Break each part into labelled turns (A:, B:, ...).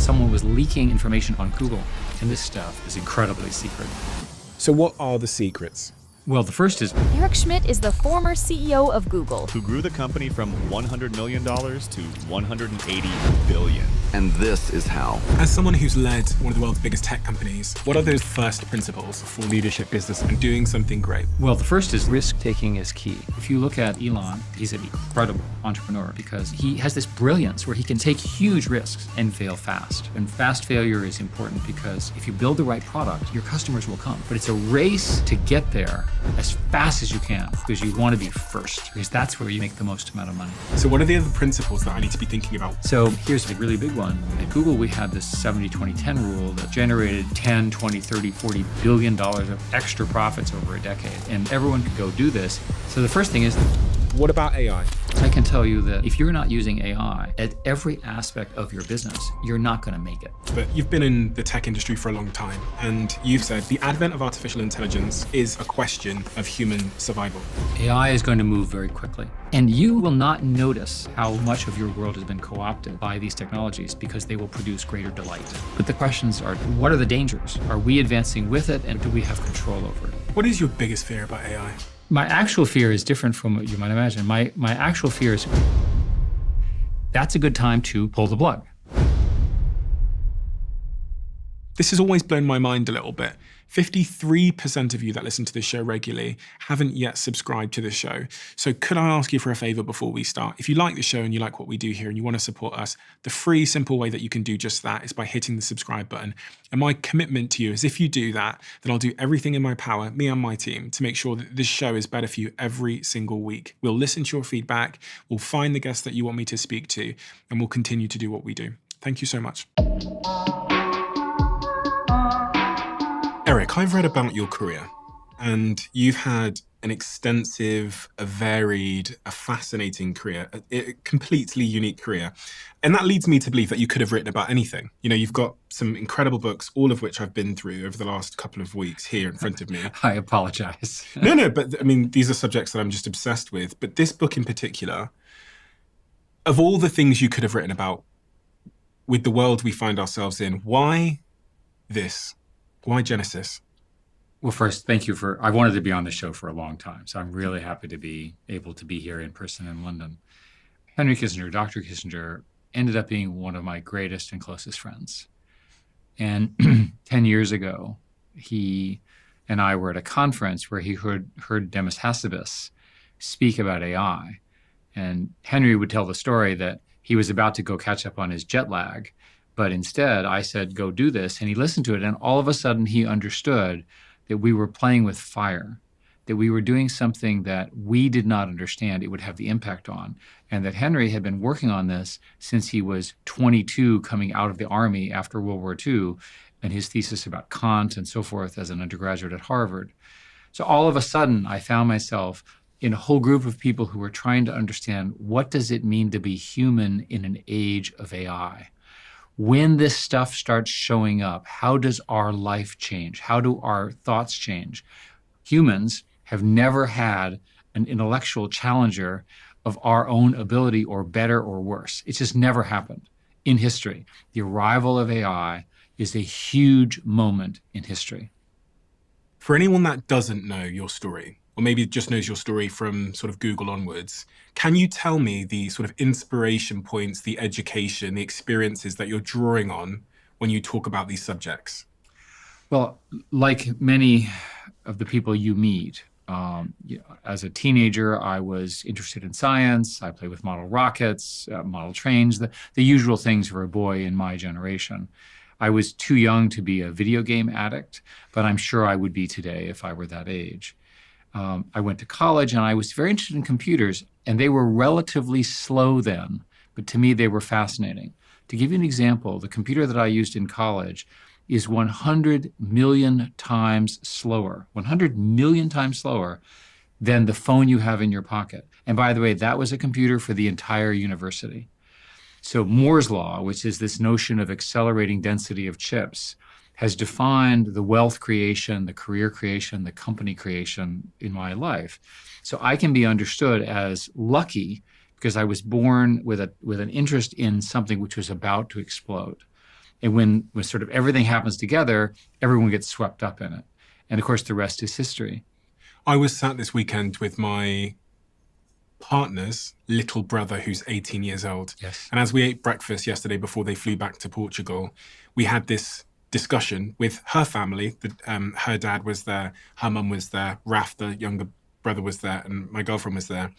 A: someone was leaking information on Google, and this stuff is incredibly secret.
B: So what are the secrets?
A: Well, the first is
C: Eric Schmidt is the former CEO of Google,
D: who grew the company from $100 million to $180 billion.
E: And this is how.
B: As someone who's led one of the world's biggest tech companies, what are those first principles for leadership business and doing something great?
A: Well, the first is risk-taking is key. If you look at Elon, he's an incredible entrepreneur because he has this brilliance where he can take huge risks and fail fast. And fast failure is important because if you build the right product, your customers will come. But it's a race to get there as fast as you can because you want to be first because that's where you make the most amount of money.
B: So what are the other principles that I need to be thinking about?
A: So here's a really big one. At Google, we had this 70-20-10 rule that generated 10, 20, 30, 40 billion dollars of extra profits over a decade. And everyone could go do this. So the first thing is,
B: what about AI?
A: I can tell you that if you're not using AI at every aspect of your business, you're not going to make it.
B: But you've been in the tech industry for a long time, and you've said the advent of artificial intelligence is a question of human survival.
A: AI is going to move very quickly. And you will not notice how much of your world has been co-opted by these technologies because they will produce greater delight. But the questions are, what are the dangers? Are we advancing with it, and do we have control over it?
B: What is your biggest fear about AI?
A: My actual fear is different from what you might imagine. My actual fear is that's a good time to pull the plug.
B: This has always blown my mind a little bit. 53% of you that listen to this show regularly haven't yet subscribed to this show. So could I ask you for a favor before we start? If you like the show and you like what we do here and you want to support us, the free, simple way that you can do just that is by hitting the subscribe button. And my commitment to you is if you do that, then I'll do everything in my power, me and my team, to make sure that this show is better for you every single week. We'll listen to your feedback, we'll find the guests that you want me to speak to, and we'll continue to do what we do. Thank you so much. Eric, I've read about your career, and you've had an extensive, a varied, a fascinating career, a completely unique career. And that leads me to believe that you could have written about anything. You know, you've got some incredible books, all of which I've been through over the last couple of weeks here in front of me.
A: I apologize.
B: No, but I mean, these are subjects that I'm just obsessed with. But this book in particular, of all the things you could have written about with the world we find ourselves in, why this? Why Genesis?
A: Well, first, thank you I wanted to be on the show for a long time, so I'm really happy to be able to be here in person in London. Henry Kissinger, Dr. Kissinger, ended up being one of my greatest and closest friends. And 10 years ago, he and I were at a conference where he heard Demis Hassabis speak about AI. And Henry would tell the story that he was about to go catch up on his jet lag, but instead I said, go do this. And he listened to it, and all of a sudden he understood that we were playing with fire, that we were doing something that we did not understand it would have the impact on, and that Henry had been working on this since he was 22 coming out of the army after World War II, and his thesis about Kant and so forth as an undergraduate at Harvard. So all of a sudden, I found myself in a whole group of people who were trying to understand what does it mean to be human in an age of AI? When this stuff starts showing up, how does our life change? How do our thoughts change? Humans have never had an intellectual challenger of our own ability or better or worse. It's just never happened in history. The arrival of AI is a huge moment in history.
B: For anyone that doesn't know your story, or maybe just knows your story from sort of Google onwards, can you tell me the sort of inspiration points, the education, the experiences that you're drawing on when you talk about these subjects?
A: Well, like many of the people you meet, as a teenager, I was interested in science. I played with model rockets, model trains, the usual things for a boy in my generation. I was too young to be a video game addict, but I'm sure I would be today if I were that age. I went to college and I was very interested in computers, and they were relatively slow then, but to me they were fascinating. To give you an example, the computer that I used in college is 100 million times slower, 100 million times slower than the phone you have in your pocket. And by the way, that was a computer for the entire university. So Moore's law, which is this notion of accelerating density of chips, has defined the wealth creation, the career creation, the company creation in my life. So I can be understood as lucky because I was born with an interest in something which was about to explode. And when sort of everything happens together, everyone gets swept up in it. And of course, the rest is history.
B: I was sat this weekend with my partner's little brother who's 18 years old.
A: Yes.
B: And as we ate breakfast yesterday before they flew back to Portugal, we had this discussion with her family. Her dad was there, her mum was there, Raf, the younger brother, was there, and my girlfriend was there.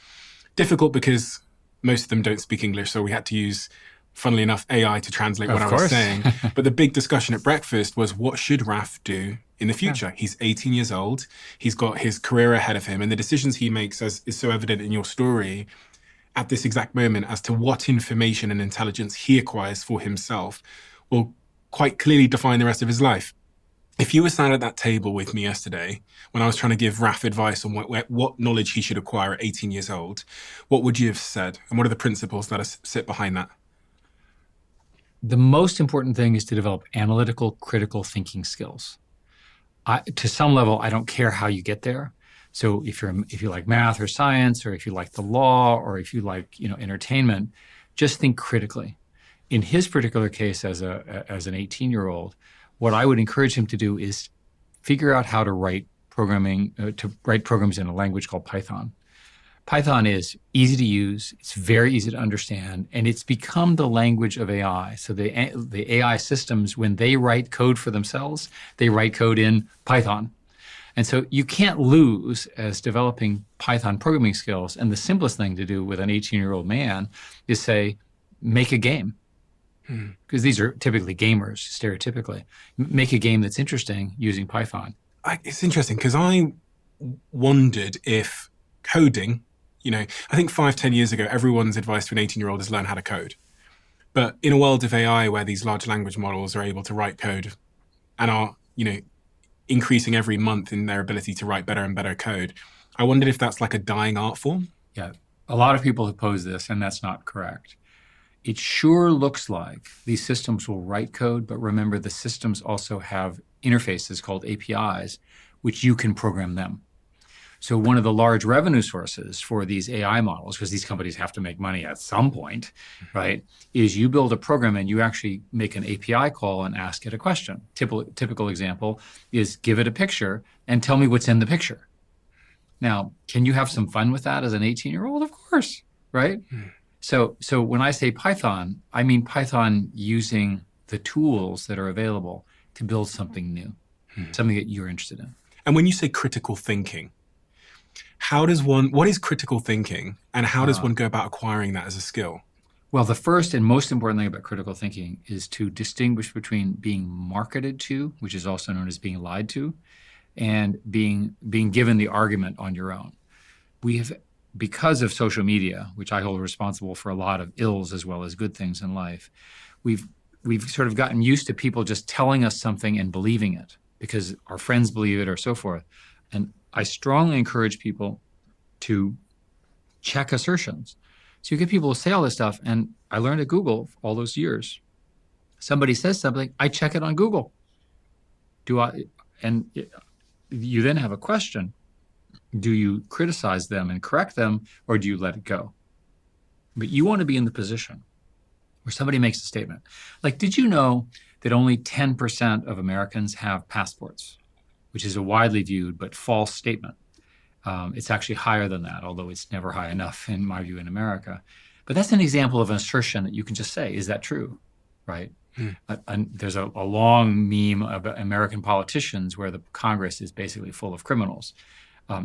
B: Difficult because most of them don't speak English, so we had to use, funnily enough, AI to translate what I was saying. But the big discussion at breakfast was, what should Raf do in the future? Yeah. He's 18 years old. He's got his career ahead of him. And the decisions he makes, as is so evident in your story, at this exact moment as to what information and intelligence he acquires for himself will quite clearly define the rest of his life. If you were sat at that table with me yesterday, when I was trying to give Raf advice on what knowledge he should acquire at 18 years old, what would you have said? And what are the principles that sit behind that?
A: The most important thing is to develop analytical, critical thinking skills. To some level, I don't care how you get there. So if you like math or science, or if you like the law, or if you like entertainment, just think critically. In his particular case, as an 18-year-old, what I would encourage him to do is figure out how to write programs in a language called Python. Python is easy to use, it's very easy to understand, and it's become the language of AI. So the AI systems, when they write code for themselves, they write code in Python. And so you can't lose as developing Python programming skills. And the simplest thing to do with an 18-year-old man is say, make a game. Because these are typically gamers, stereotypically. Make a game that's interesting using Python.
B: It's interesting because I wondered if coding, I think 5-10 years ago, everyone's advice to an 18-year-old is learn how to code. But in a world of AI where these large language models are able to write code and are, increasing every month in their ability to write better and better code, I wondered if that's like a dying art form.
A: Yeah, a lot of people oppose this, and that's not correct. It sure looks like these systems will write code, but remember the systems also have interfaces called APIs, which you can program them. So one of the large revenue sources for these AI models, because these companies have to make money at some point, right, is you build a program and you actually make an API call and ask it a question. Typical example is give it a picture and tell me what's in the picture. Now, can you have some fun with that as an 18-year-old? Of course, right? So when I say Python, I mean Python using the tools that are available to build something new, something that you're interested in.
B: And when you say critical thinking, what is critical thinking, and how does one go about acquiring that as a skill?
A: Well, the first and most important thing about critical thinking is to distinguish between being marketed to, which is also known as being lied to, and being given the argument on your own. Because of social media, which I hold responsible for a lot of ills as well as good things in life, we've sort of gotten used to people just telling us something and believing it because our friends believe it or so forth. And I strongly encourage people to check assertions. So you get people to say all this stuff, and I learned at Google all those years. Somebody says something, I check it on Google. And you then have a question. Do you criticize them and correct them, or do you let it go? But you want to be in the position where somebody makes a statement. Like, did you know that only 10% of Americans have passports, which is a widely viewed but false statement? It's actually higher than that, although it's never high enough, in my view, in America. But that's an example of an assertion that you can just say, is that true, right? And there's a long meme about American politicians where the Congress is basically full of criminals.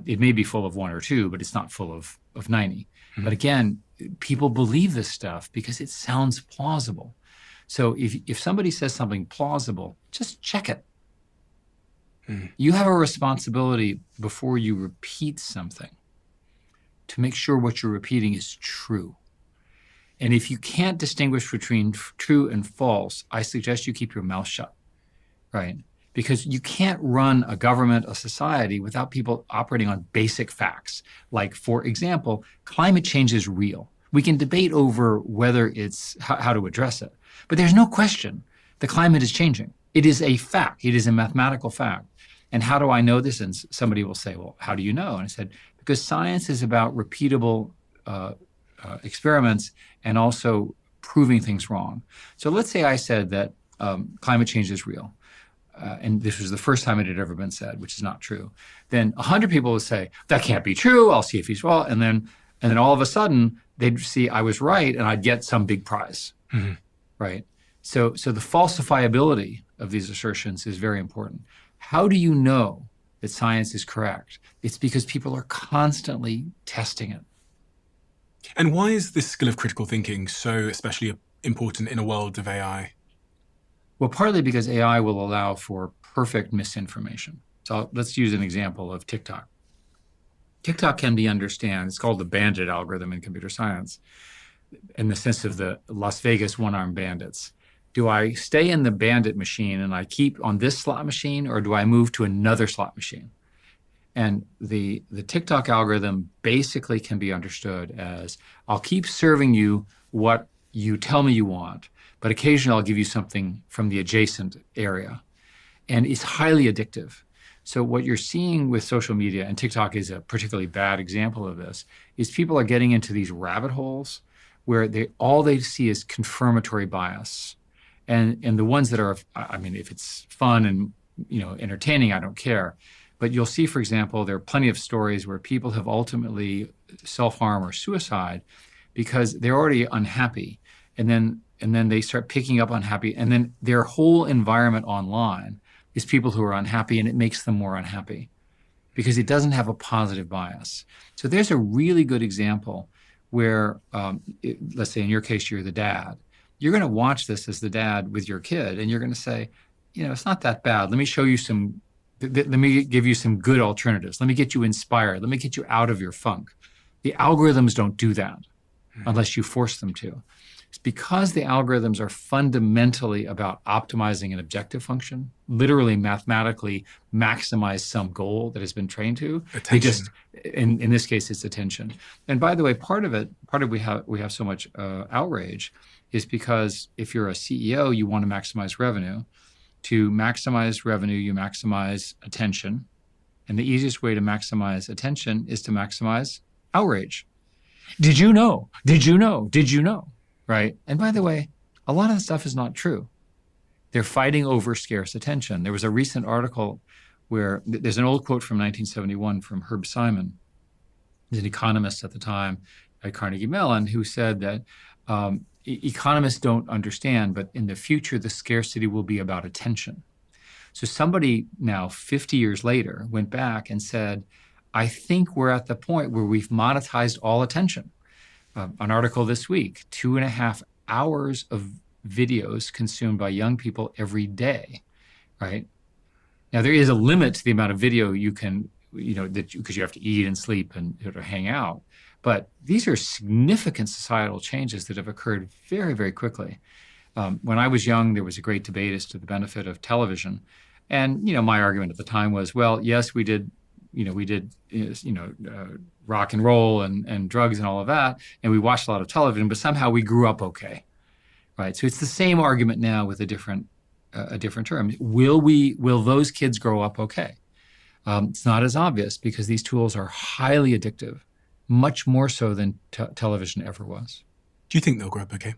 A: It may be full of one or two, but it's not full of 90. But again, people believe this stuff because it sounds plausible. So if somebody says something plausible, just check it. You have a responsibility before you repeat something to make sure what you're repeating is true. And if you can't distinguish between true and false, I suggest you keep your mouth shut, right? Because you can't run a government, a society, without people operating on basic facts. Like, for example, climate change is real. We can debate over whether it's how to address it. But there's no question the climate is changing. It is a fact. It is a mathematical fact. And how do I know this? And somebody will say, well, how do you know? And I said, because science is about repeatable experiments and also proving things wrong. So let's say I said that climate change is real. And this was the first time it had ever been said, which is not true. Then 100 people would say, that can't be true. I'll see if he's wrong. And then all of a sudden, they'd see I was right, and I'd get some big prize, right? So the falsifiability of these assertions is very important. How do you know that science is correct? It's because people are constantly testing it.
B: And why is this skill of critical thinking so especially important in a world of AI?
A: Well, partly because AI will allow for perfect misinformation. So let's use an example of TikTok. TikTok can be understood. It's called the bandit algorithm in computer science, in the sense of the Las Vegas one-armed bandits. Do I stay in the bandit machine and I keep on this slot machine, or do I move to another slot machine? And the TikTok algorithm basically can be understood as, I'll keep serving you what you tell me you want, but occasionally I'll give you something from the adjacent area. And it's highly addictive. So what you're seeing with social media, and TikTok is a particularly bad example of this, is people are getting into these rabbit holes where all they see is confirmatory bias. And the ones that are, I mean, if it's fun and entertaining, I don't care. But you'll see, for example, there are plenty of stories where people have ultimately self-harm or suicide because they're already unhappy. And then they start picking up unhappy. And then their whole environment online is people who are unhappy, and it makes them more unhappy because it doesn't have a positive bias. So there's a really good example where, let's say in your case, you're the dad. You're going to watch this as the dad with your kid, and you're going to say, it's not that bad. Let me show you let me give you some good alternatives. Let me get you inspired. Let me get you out of your funk. The algorithms don't do that unless you force them to. It's because the algorithms are fundamentally about optimizing an objective function, literally mathematically maximize some goal that has been trained to.
B: Attention.
A: In this case, it's attention. And by the way, part of we have so much outrage is because if you're a CEO, you want to maximize revenue. To maximize revenue, you maximize attention. And the easiest way to maximize attention is to maximize outrage. Did you know? Did you know? Did you know? Right? And by the way, a lot of the stuff is not true. They're fighting over scarce attention. There was a recent article where there's an old quote from 1971 from Herb Simon, who's an economist at the time at Carnegie Mellon, who said that economists don't understand, but in the future, the scarcity will be about attention. So somebody now, 50 years later, went back and said, I think we're at the point where we've monetized all attention. An article this week, 2.5 hours of videos consumed by young people every day, right? Now, there is a limit to the amount of video you can, because you have to eat and sleep and hang out. But these are significant societal changes that have occurred very, very quickly. When I was young, there was a great debate as to the benefit of television. And, my argument at the time was, well, yes, we did rock and roll and drugs and all of that, and we watched a lot of television, but somehow we grew up okay, right? So it's the same argument now with a different term. Will those kids grow up okay? It's not as obvious because these tools are highly addictive, much more so than television ever was.
B: Do you think they'll grow up okay?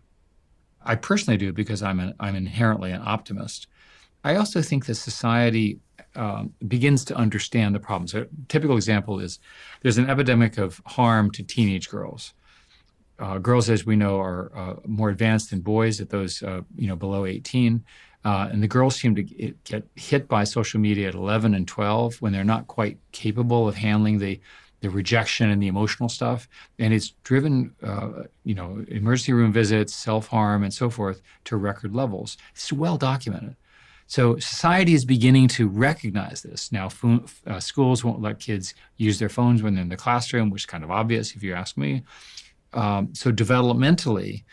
A: I personally do because I'm inherently an optimist. I also think that society begins to understand the problems. A typical example is there's an epidemic of harm to teenage girls. Girls, as we know, are more advanced than boys at those below 18. And the girls seem to get hit by social media at 11 and 12 when they're not quite capable of handling the rejection and the emotional stuff. And it's driven, emergency room visits, self-harm, and so forth to record levels. It's well documented. So society is beginning to recognize this. Now, schools won't let kids use their phones when they're in the classroom, which is kind of obvious if you ask me. So developmentally,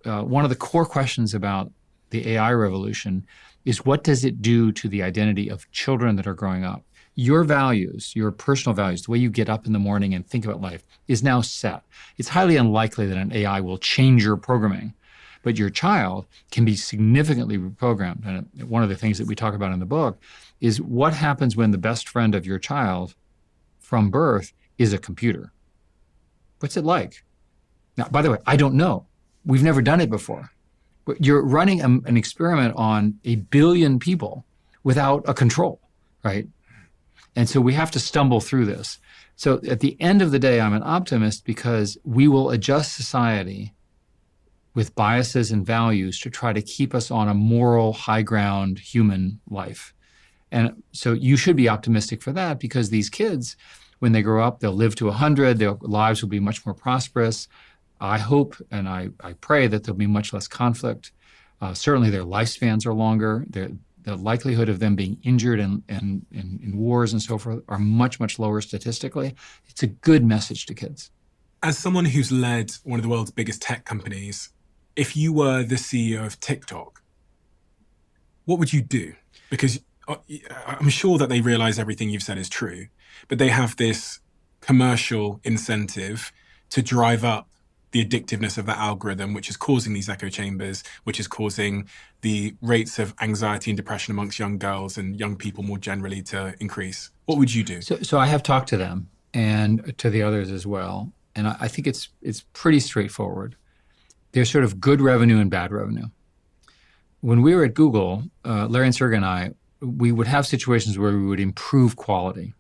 A: one of the core questions about the AI revolution is what does it do to the identity of children that are growing up? Your values, your personal values, the way you get up in the morning and think about life is now set. It's highly unlikely that an AI will change your programming, but your child can be significantly reprogrammed. And one of the things that we talk about in the book is what happens when the best friend of your child from birth is a computer. What's it like? Now, by the way, I don't know. We've never done it before. But you're running an experiment on 1 billion people without a control, right? And so we have to stumble through this. So at the end of the day, I'm an optimist because we will adjust society with biases and values to try to keep us on a moral, high ground human life. And so you should be optimistic for that because these kids, when they grow up, they'll live to 100, their lives will be much more prosperous. I hope and I pray that there'll be much less conflict. Certainly their lifespans are longer. The likelihood of them being injured in wars and so forth are much, much lower statistically. It's a good message to kids.
B: As someone who's led one of the world's biggest tech companies, if you were the CEO of TikTok, what would you do? Because I'm sure that they realize everything you've said is true, but they have this commercial incentive to drive up the addictiveness of that algorithm, which is causing these echo chambers, which is causing the rates of anxiety and depression amongst young girls and young people more generally to increase. What would you do?
A: So I have talked to them and to the others as well. And I think it's pretty straightforward. There's sort of good revenue and bad revenue. When we were at Google, Larry and Sergey and I, we would have situations where we would improve quality.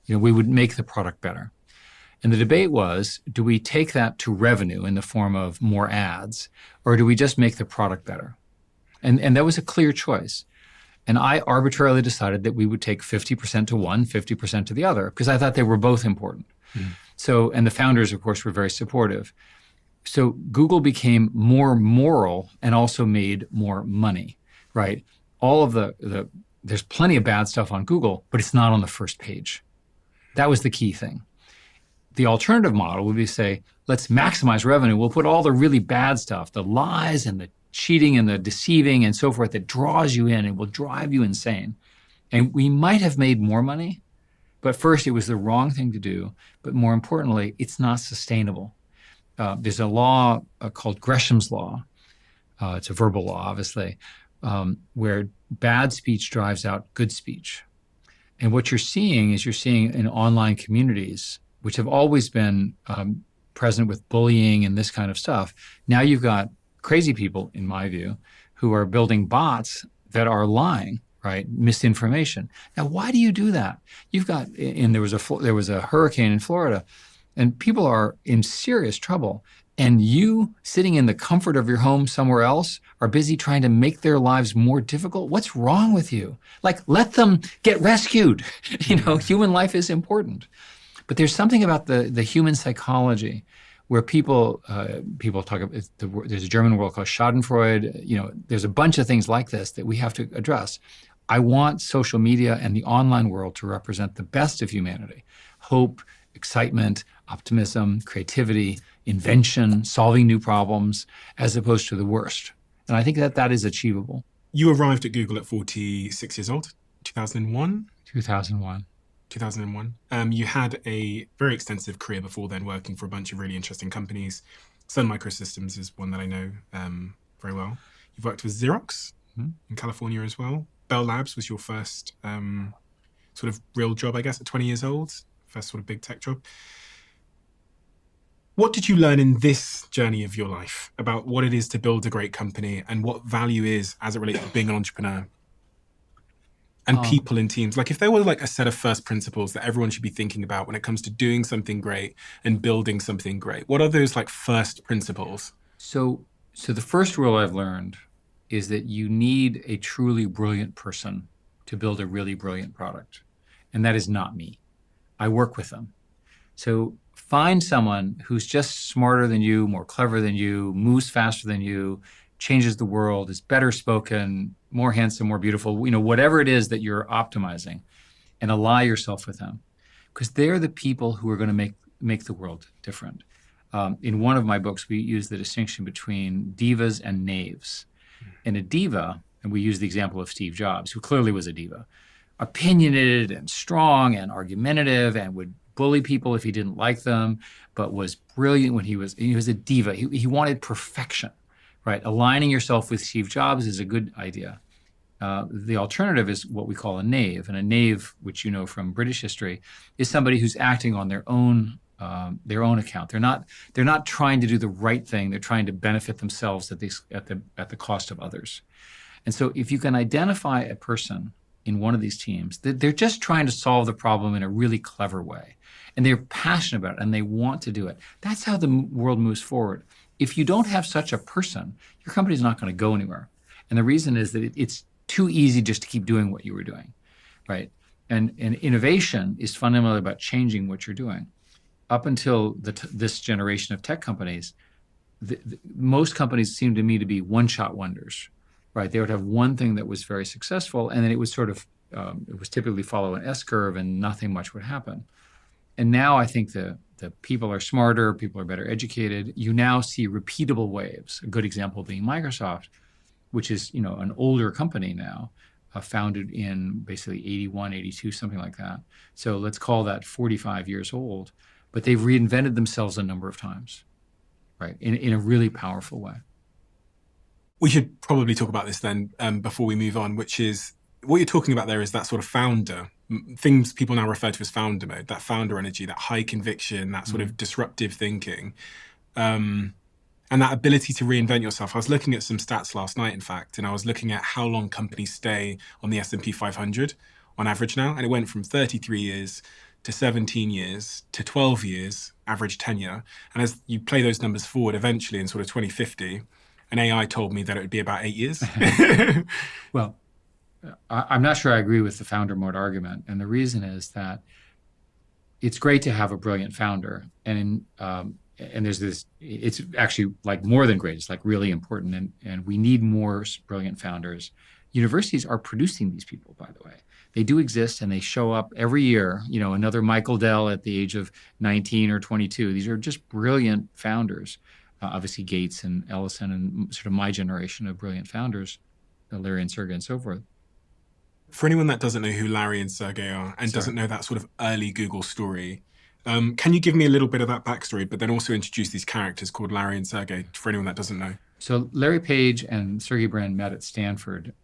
A: We would make the product better. And the debate was, do we take that to revenue in the form of more ads, or do we just make the product better? And that was a clear choice. And I arbitrarily decided that we would take 50% to one, 50% to the other, because I thought they were both important. So, and the founders, of course, were very supportive. So Google became more moral and also made more money, right? All of there's plenty of bad stuff on Google, but it's not on the first page. That was the key thing. The alternative model would be say, let's maximize revenue. We'll put all the really bad stuff, the lies and the cheating and the deceiving and so forth that draws you in and will drive you insane. And we might have made more money, but first it was the wrong thing to do. But more importantly, it's not sustainable. There's a law called Gresham's law. It's a verbal law, obviously, where bad speech drives out good speech. And what you're seeing in online communities, which have always been present with bullying and this kind of stuff. There you've got crazy people, in my view, who are building bots that are lying, right? Misinformation. Now, why do you do that? There was a hurricane in Florida, and people are in serious trouble. And you, sitting in the comfort of your home somewhere else, are busy trying to make their lives more difficult? What's wrong with you? Like, let them get rescued. Human life is important. But there's something about the human psychology where people talk about, there's a German word called Schadenfreude. There's a bunch of things like this that we have to address. I want social media and the online world to represent the best of humanity. Hope, excitement, optimism, creativity, invention, solving new problems, as opposed to the worst. And I think that is achievable.
B: You arrived at Google at 46 years old, 2001? 2001. You had a very extensive career before then, working for a bunch of really interesting companies. Sun Microsystems is one that I know very well. You've worked with Xerox in California as well. Bell Labs was your first sort of real job, I guess, at 20 years old. First sort of big tech job. What did you learn in this journey of your life about what it is to build a great company and what value is as it relates to being an entrepreneur? And people in teams. Like, if there were like a set of first principles that everyone should be thinking about when it comes to doing something great and building something great, what are those like first principles?
A: So the first rule I've learned is that you need a truly brilliant person to build a really brilliant product. And that is not me. I work with them. So find someone who's just smarter than you, more clever than you, moves faster than you, changes the world, is better spoken, more handsome, more beautiful, whatever it is that you're optimizing, and ally yourself with them. Because they're the people who are going to make the world different. In one of my books, we use the distinction between divas and knaves. And a diva, and we use the example of Steve Jobs, who clearly was a diva, opinionated and strong and argumentative and would bully people if he didn't like them, but was brilliant when he was a diva. He wanted perfection. Right, aligning yourself with Steve Jobs is a good idea. The alternative is what we call a knave. And a knave, which you know from British history, is somebody who's acting on their own their own account. They're not trying to do the right thing. They're trying to benefit themselves at the cost of others. And so if you can identify a person in one of these teams, they're just trying to solve the problem in a really clever way. And they're passionate about it and they want to do it. That's how the world moves forward. If you don't have such a person, your company's not going to go anywhere. And the reason is that it's too easy just to keep doing what you were doing, right? And innovation is fundamentally about changing what you're doing. Up until this generation of tech companies, most companies seem to me to be one-shot wonders, right? They would have one thing that was very successful, and then it would sort of, it was typically follow an S-curve, and nothing much would happen. And now I think the people are smarter, people are better educated. You now see repeatable waves. A good example being Microsoft, which is an older company now, founded in basically 81, 82, something like that. So let's call that 45 years old. But they've reinvented themselves a number of times, right, in a really powerful way.
B: We should probably talk about this then before we move on, which is what you're talking about there is that sort of founder, things people now refer to as founder mode, that founder energy, that high conviction, that sort of disruptive thinking, and that ability to reinvent yourself. I was looking at some stats last night, in fact, and I was looking at how long companies stay on the S&P 500 on average now, and it went from 33 years to 17 years to 12 years average tenure. And as you play those numbers forward, eventually in sort of 2050, an AI told me that it would be about 8 years.
A: Well, I'm not sure I agree with the founder mode argument. And the reason is that it's great to have a brilliant founder. And there's this, it's actually like more than great. It's like really important. And we need more brilliant founders. Universities are producing these people, by the way. They do exist and they show up every year, another Michael Dell at the age of 19 or 22. These are just brilliant founders. Obviously Gates and Ellison and sort of my generation of brilliant founders, Larry and Sergey and so forth.
B: For anyone that doesn't know who Larry and Sergey are and doesn't know that sort of early Google story, can you give me a little bit of that backstory, but then also introduce these characters called Larry and Sergey for anyone that doesn't know?
A: So Larry Page and Sergey Brin met at Stanford.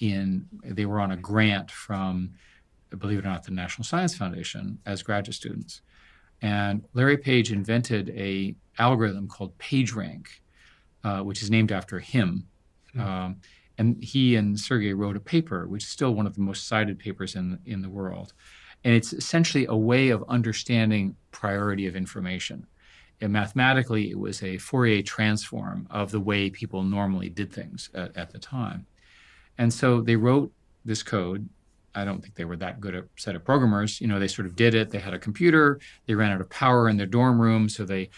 A: They were on a grant from, believe it or not, the National Science Foundation as graduate students. And Larry Page invented a algorithm called PageRank, which is named after him. And he and Sergey wrote a paper, which is still one of the most cited papers in the world. And it's essentially a way of understanding priority of information. And mathematically, it was a Fourier transform of the way people normally did things at the time. And so they wrote this code. I don't think they were that good a set of programmers. They sort of did it. They had a computer. They ran out of power in their dorm room, so they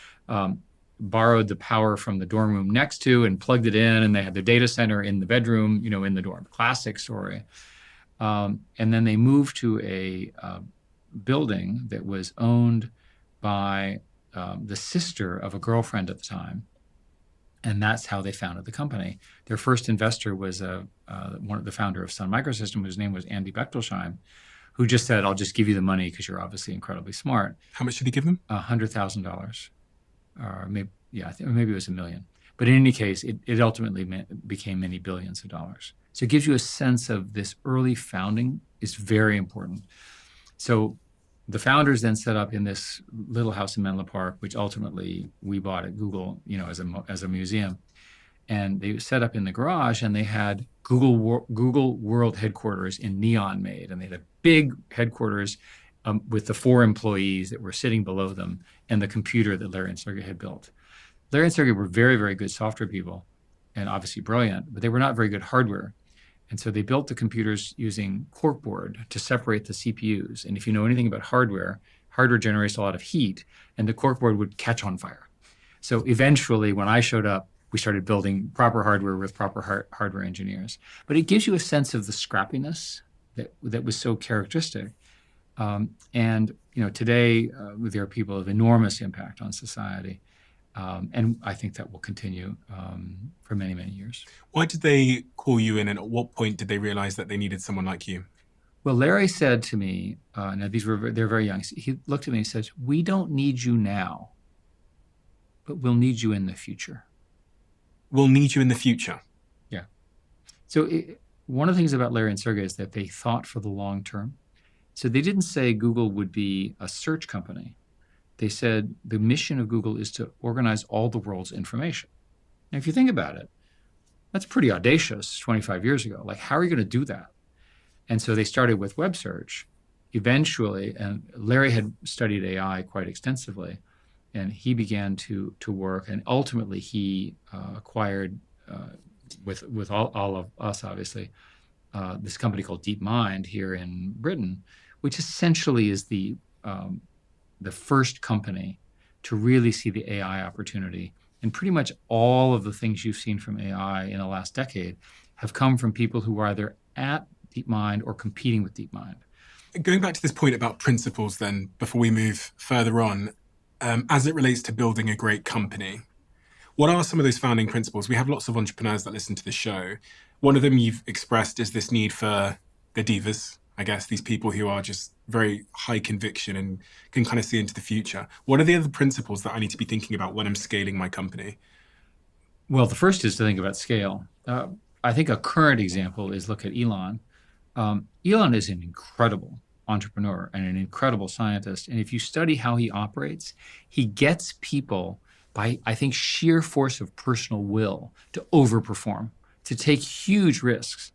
A: borrowed the power from the dorm room next to and plugged it in, and they had their data center in the bedroom, in the dorm. Classic story. And then they moved to a building that was owned by the sister of a girlfriend at the time. And that's how they founded the company. Their first investor was the founder of Sun Microsystems, whose name was Andy Bechtolsheim, who just said, "I'll just give you the money because you're obviously incredibly smart."
B: How much did he give them?
A: $100,000, or maybe maybe it was $1 million. But in any case, it ultimately became many billions of dollars. So it gives you a sense of this early founding is very important. So the founders then set up in this little house in Menlo Park, which ultimately we bought at Google, as a museum. And they set up in the garage, and they had Google World headquarters in neon made, and they had a big headquarters with the 4 employees that were sitting below them and the computer that Larry and Sergey had built. Larry and Sergey were very, very good software people, and obviously brilliant, but they were not very good hardware. And so they built the computers using corkboard to separate the CPUs. And if you know anything about hardware generates a lot of heat, and the corkboard would catch on fire. So eventually, when I showed up, we started building proper hardware with proper hardware engineers. But it gives you a sense of the scrappiness that was so characteristic. And today there are people of enormous impact on society. And I think that will continue for many, many years.
B: Why did they call you in, and at what point did they realize that they needed someone like you?
A: Well, Larry said to me, now they're very young. He looked at me and said, "We don't need you now, but we'll need you in the future."
B: We'll need you in the future.
A: Yeah. So one of the things about Larry and Sergey is that they thought for the long term. So they didn't say Google would be a search company. they said the mission of Google is to organize all the world's information. And if you think about it, that's pretty audacious 25 years ago. Like, how are you going to do that? And so they started with web search. Eventually, and Larry had studied AI quite extensively, and he began to work, and ultimately he acquired, with all of us, obviously, this company called DeepMind here in Britain, which essentially is the first company to really see the AI opportunity. And pretty much all of the things you've seen from AI in the last decade have come from people who were either at DeepMind or competing with DeepMind.
B: Going back to this point about principles then, before we move further on, as it relates to building a great company, what are some of those founding principles? We have lots of entrepreneurs that listen to the show. One of them you've expressed is this need for the divas, I guess, these people who are just very high conviction and can kind of see into the future. What are the other principles that I need to be thinking about when I'm scaling my company?
A: Well, the first is to think about scale. I think a current example is look at Elon. Elon is an incredible entrepreneur and an incredible scientist. And if you study how he operates, he gets people by, I think, sheer force of personal will to overperform, to take huge risks,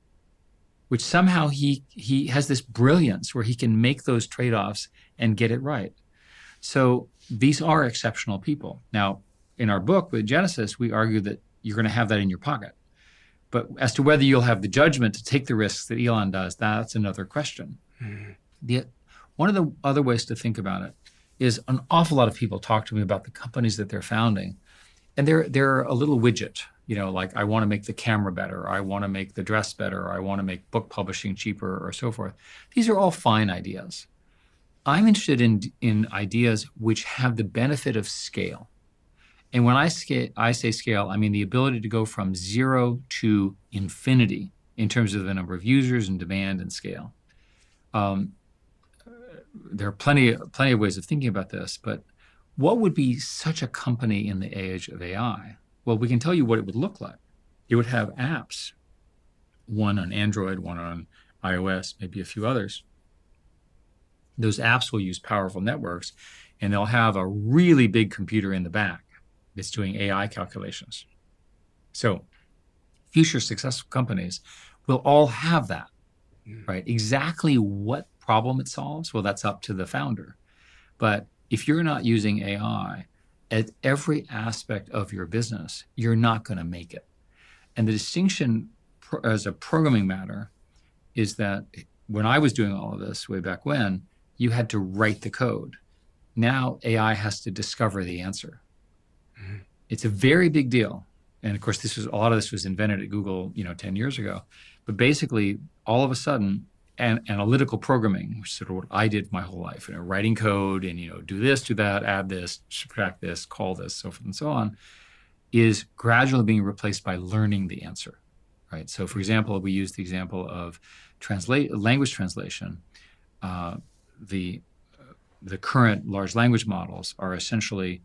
A: which somehow he has this brilliance where he can make those trade-offs and get it right. So these are exceptional people. Now, in our book with Genesis, we argue that you're going to have that in your pocket. But as to whether you'll have the judgment to take the risks that Elon does, that's another question. One of the other ways to think about it is an awful lot of people talk to me about the companies that they're founding, and they're a little widget. Like, I want to make the camera better, I want to make the dress better, I want to make book publishing cheaper, or so forth. These are all fine ideas. I'm interested in ideas which have the benefit of scale. And when I say scale, I mean the ability to go from 0 to infinity in terms of the number of users and demand and scale. There are plenty of ways of thinking about this, but what would be such a company in the age of AI? Well, we can tell you what it would look like. It would have apps, one on Android, one on iOS, maybe a few others. Those apps will use powerful networks, and they'll have a really big computer in the back that's doing AI calculations. So future successful companies will all have that, right? Exactly what problem it solves, well, that's up to the founder. But if you're not using AI at every aspect of your business, you're not going to make it. And the distinction as a programming matter is that when I was doing all of this way back when, you had to write the code. Now AI has to discover the answer. It's a very big deal. And of course, a lot of this was invented at Google, 10 years ago. But basically, all of a sudden, analytical programming, which is sort of what I did my whole life, writing code and, do this, do that, add this, subtract this, call this, so forth and so on, is gradually being replaced by learning the answer, right? So for example, we use the example of language translation. The current large language models are essentially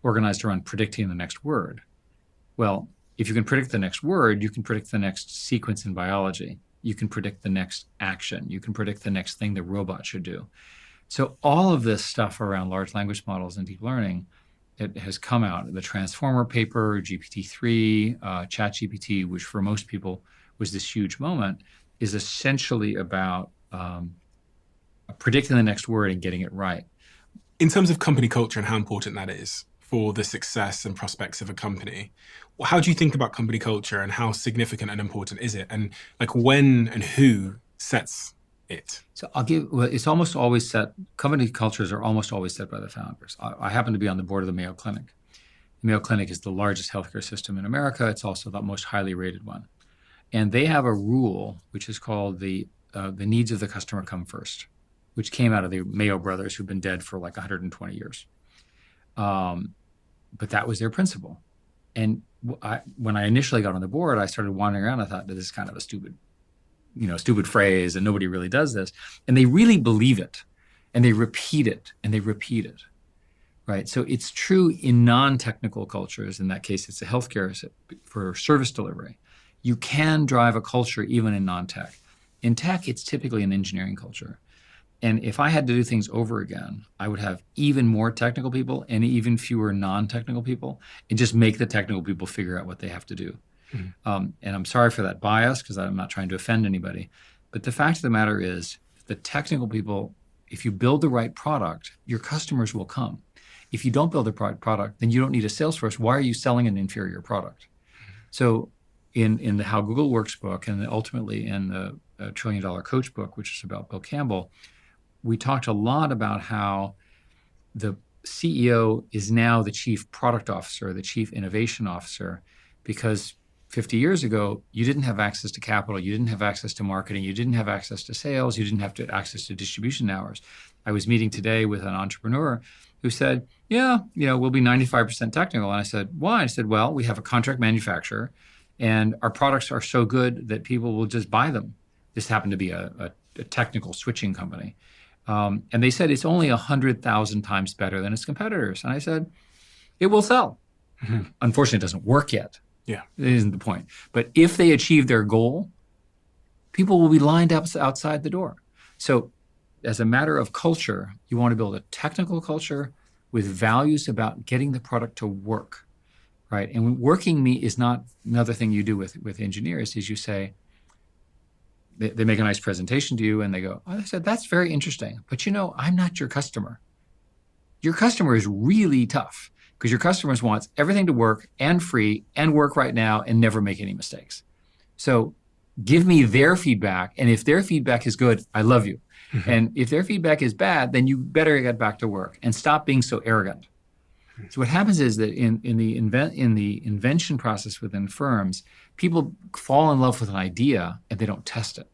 A: organized around predicting the next word. Well, if you can predict the next word, you can predict the next sequence in biology. You can predict the next action. You can predict the next thing the robot should do. So all of this stuff around large language models and deep learning, it has come out. The Transformer paper, GPT-3, ChatGPT, which for most people was this huge moment, is essentially about predicting the next word and getting it right.
B: In terms of company culture and how important that is for the success and prospects of a company, how do you think about company culture and how significant and important is it? And like, when and who sets it?
A: So it's almost always set, company cultures are almost always set by the founders. I happen to be on the board of the Mayo Clinic. The Mayo Clinic is the largest healthcare system in America. It's also the most highly rated one. And they have a rule, which is called the needs of the customer come first, which came out of the Mayo brothers, who've been dead for like 120 years. But that was their principle. And when I initially got on the board, I started wandering around. I thought, this is kind of a stupid phrase, and nobody really does this. And they really believe it, and they repeat it, and they repeat it, right? So it's true in non-technical cultures. In that case, it's a healthcare for service delivery. You can drive a culture even in non-tech. In tech, it's typically an engineering culture. And if I had to do things over again, I would have even more technical people and even fewer non-technical people, and just make the technical people figure out what they have to do. And I'm sorry for that bias, because I'm not trying to offend anybody. But the fact of the matter is, the technical people, if you build the right product, your customers will come. If you don't build the right product, then you don't need a sales force. Why are you selling an inferior product? So in the How Google Works book, and ultimately in the $1 Trillion Coach book, which is about Bill Campbell, we talked a lot about how the CEO is now the chief product officer, the chief innovation officer, because 50 years ago, you didn't have access to capital, you didn't have access to marketing, you didn't have access to sales, you didn't have access to distribution hours. I was meeting today with an entrepreneur who said, yeah, we'll be 95% technical. And I said, why? I said, well, we have a contract manufacturer, and our products are so good that people will just buy them. This happened to be a technical switching company. And they said it's only 100,000 times better than its competitors. And I said, it will sell. Unfortunately, it doesn't work yet.
B: Yeah.
A: It isn't the point. But if they achieve their goal, people will be lined up outside the door. So as a matter of culture, you want to build a technical culture with values about getting the product to work, right? And working is not another thing you do with engineers, is you say, they make a nice presentation to you and they go, oh, I said, that's very interesting. But I'm not your customer. Your customer is really tough, because your customers wants everything to work and free and work right now and never make any mistakes. So give me their feedback. And if their feedback is good, I love you. And if their feedback is bad, then you better get back to work and stop being so arrogant. So what happens is that in the invention process within firms, people fall in love with an idea and they don't test it.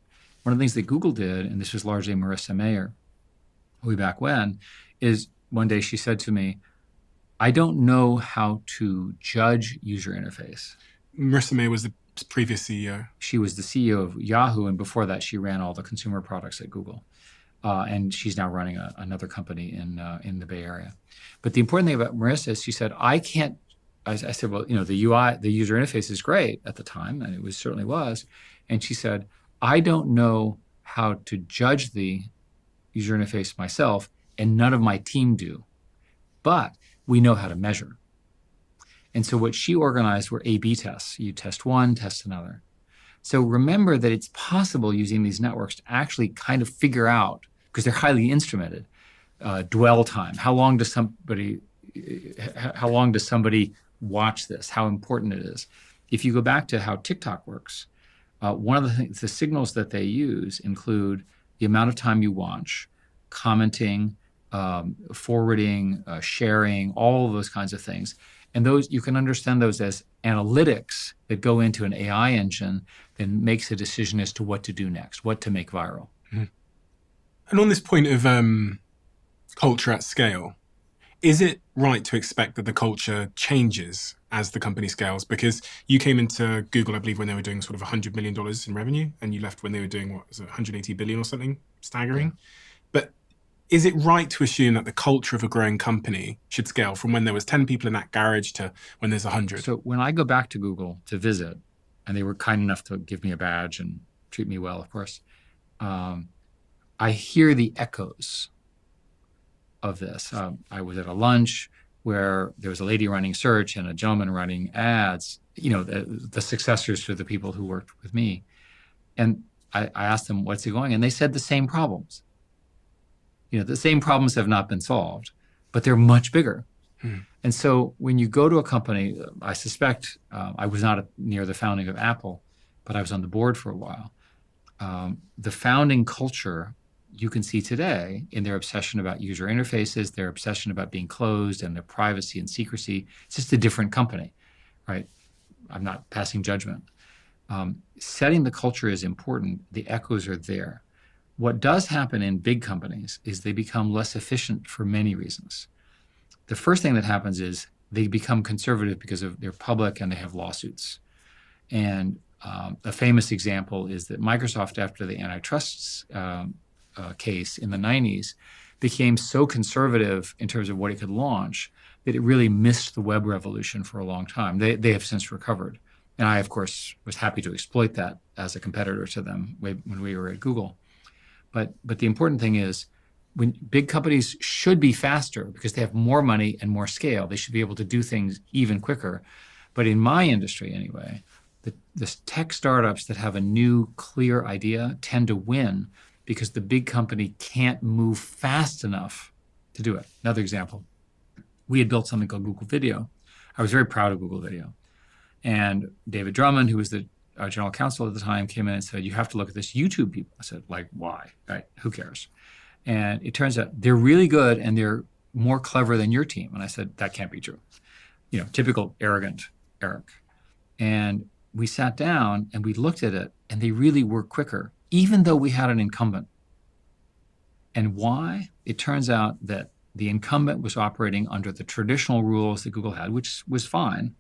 A: One of the things that Google did, and this was largely Marissa Mayer, way back when, is one day she said to me, I don't know how to judge user interface.
B: Marissa Mayer was the previous CEO.
A: She was the CEO of Yahoo, and before that, she ran all the consumer products at Google. And she's now running another company in the Bay Area. But the important thing about Marissa is she said, I said, well, the UI, the user interface is great at the time, and it certainly was. And she said, I don't know how to judge the user interface myself, and none of my team do. But we know how to measure. And so what she organized were A/B tests. You test one, test another. So remember that it's possible using these networks to actually kind of figure out, because they're highly instrumented, dwell time. How long does somebody watch this? How important it is. If you go back to how TikTok works, one of the signals that they use include the amount of time you watch, commenting, forwarding, sharing, all of those kinds of things. And those, you can understand those as analytics that go into an AI engine that makes a decision as to what to do next, what to make viral.
B: And on this point of culture at scale, is it right to expect that the culture changes as the company scales? Because you came into Google, I believe, when they were doing sort of $100 million in revenue, and you left when they were doing, what was it, 180 billion or something? Staggering. Yeah. But is it right to assume that the culture of a growing company should scale from when there was 10 people in that garage to when there's 100?
A: So when I go back to Google to visit, and they were kind enough to give me a badge and treat me well, of course, I hear the echoes of this. I was at a lunch where there was a lady running search and a gentleman running ads, the successors to the people who worked with me. And I asked them, what's it going? And they said the same problems. The same problems have not been solved, but they're much bigger. And so when you go to a company, I suspect, I was not near the founding of Apple, but I was on the board for a while. The founding culture you can see today in their obsession about user interfaces, their obsession about being closed and their privacy and secrecy. It's just a different company, right? I'm not passing judgment. Setting the culture is important. The echoes are there. What does happen in big companies is they become less efficient for many reasons. The first thing that happens is they become conservative because they're public and they have lawsuits. And a famous example is that Microsoft, after the antitrust case in the 90s, became so conservative in terms of what it could launch that it really missed the web revolution for a long time. They have since recovered. And I, of course, was happy to exploit that as a competitor to them when we were at Google. But the important thing is when big companies should be faster because they have more money and more scale. They should be able to do things even quicker. But in my industry anyway, the tech startups that have a new, clear idea tend to win because the big company can't move fast enough to do it. Another example, we had built something called Google Video. I was very proud of Google Video. And David Drummond, who was the general counsel at the time, came in and said, you have to look at this YouTube people. I said, like, why? Right? Who cares? And it turns out they're really good and they're more clever than your team. And I said, that can't be true. Typical arrogant Eric. And we sat down and we looked at it, and they really were quicker, even though we had an incumbent. And why? It turns out that the incumbent was operating under the traditional rules that Google had, which was fine.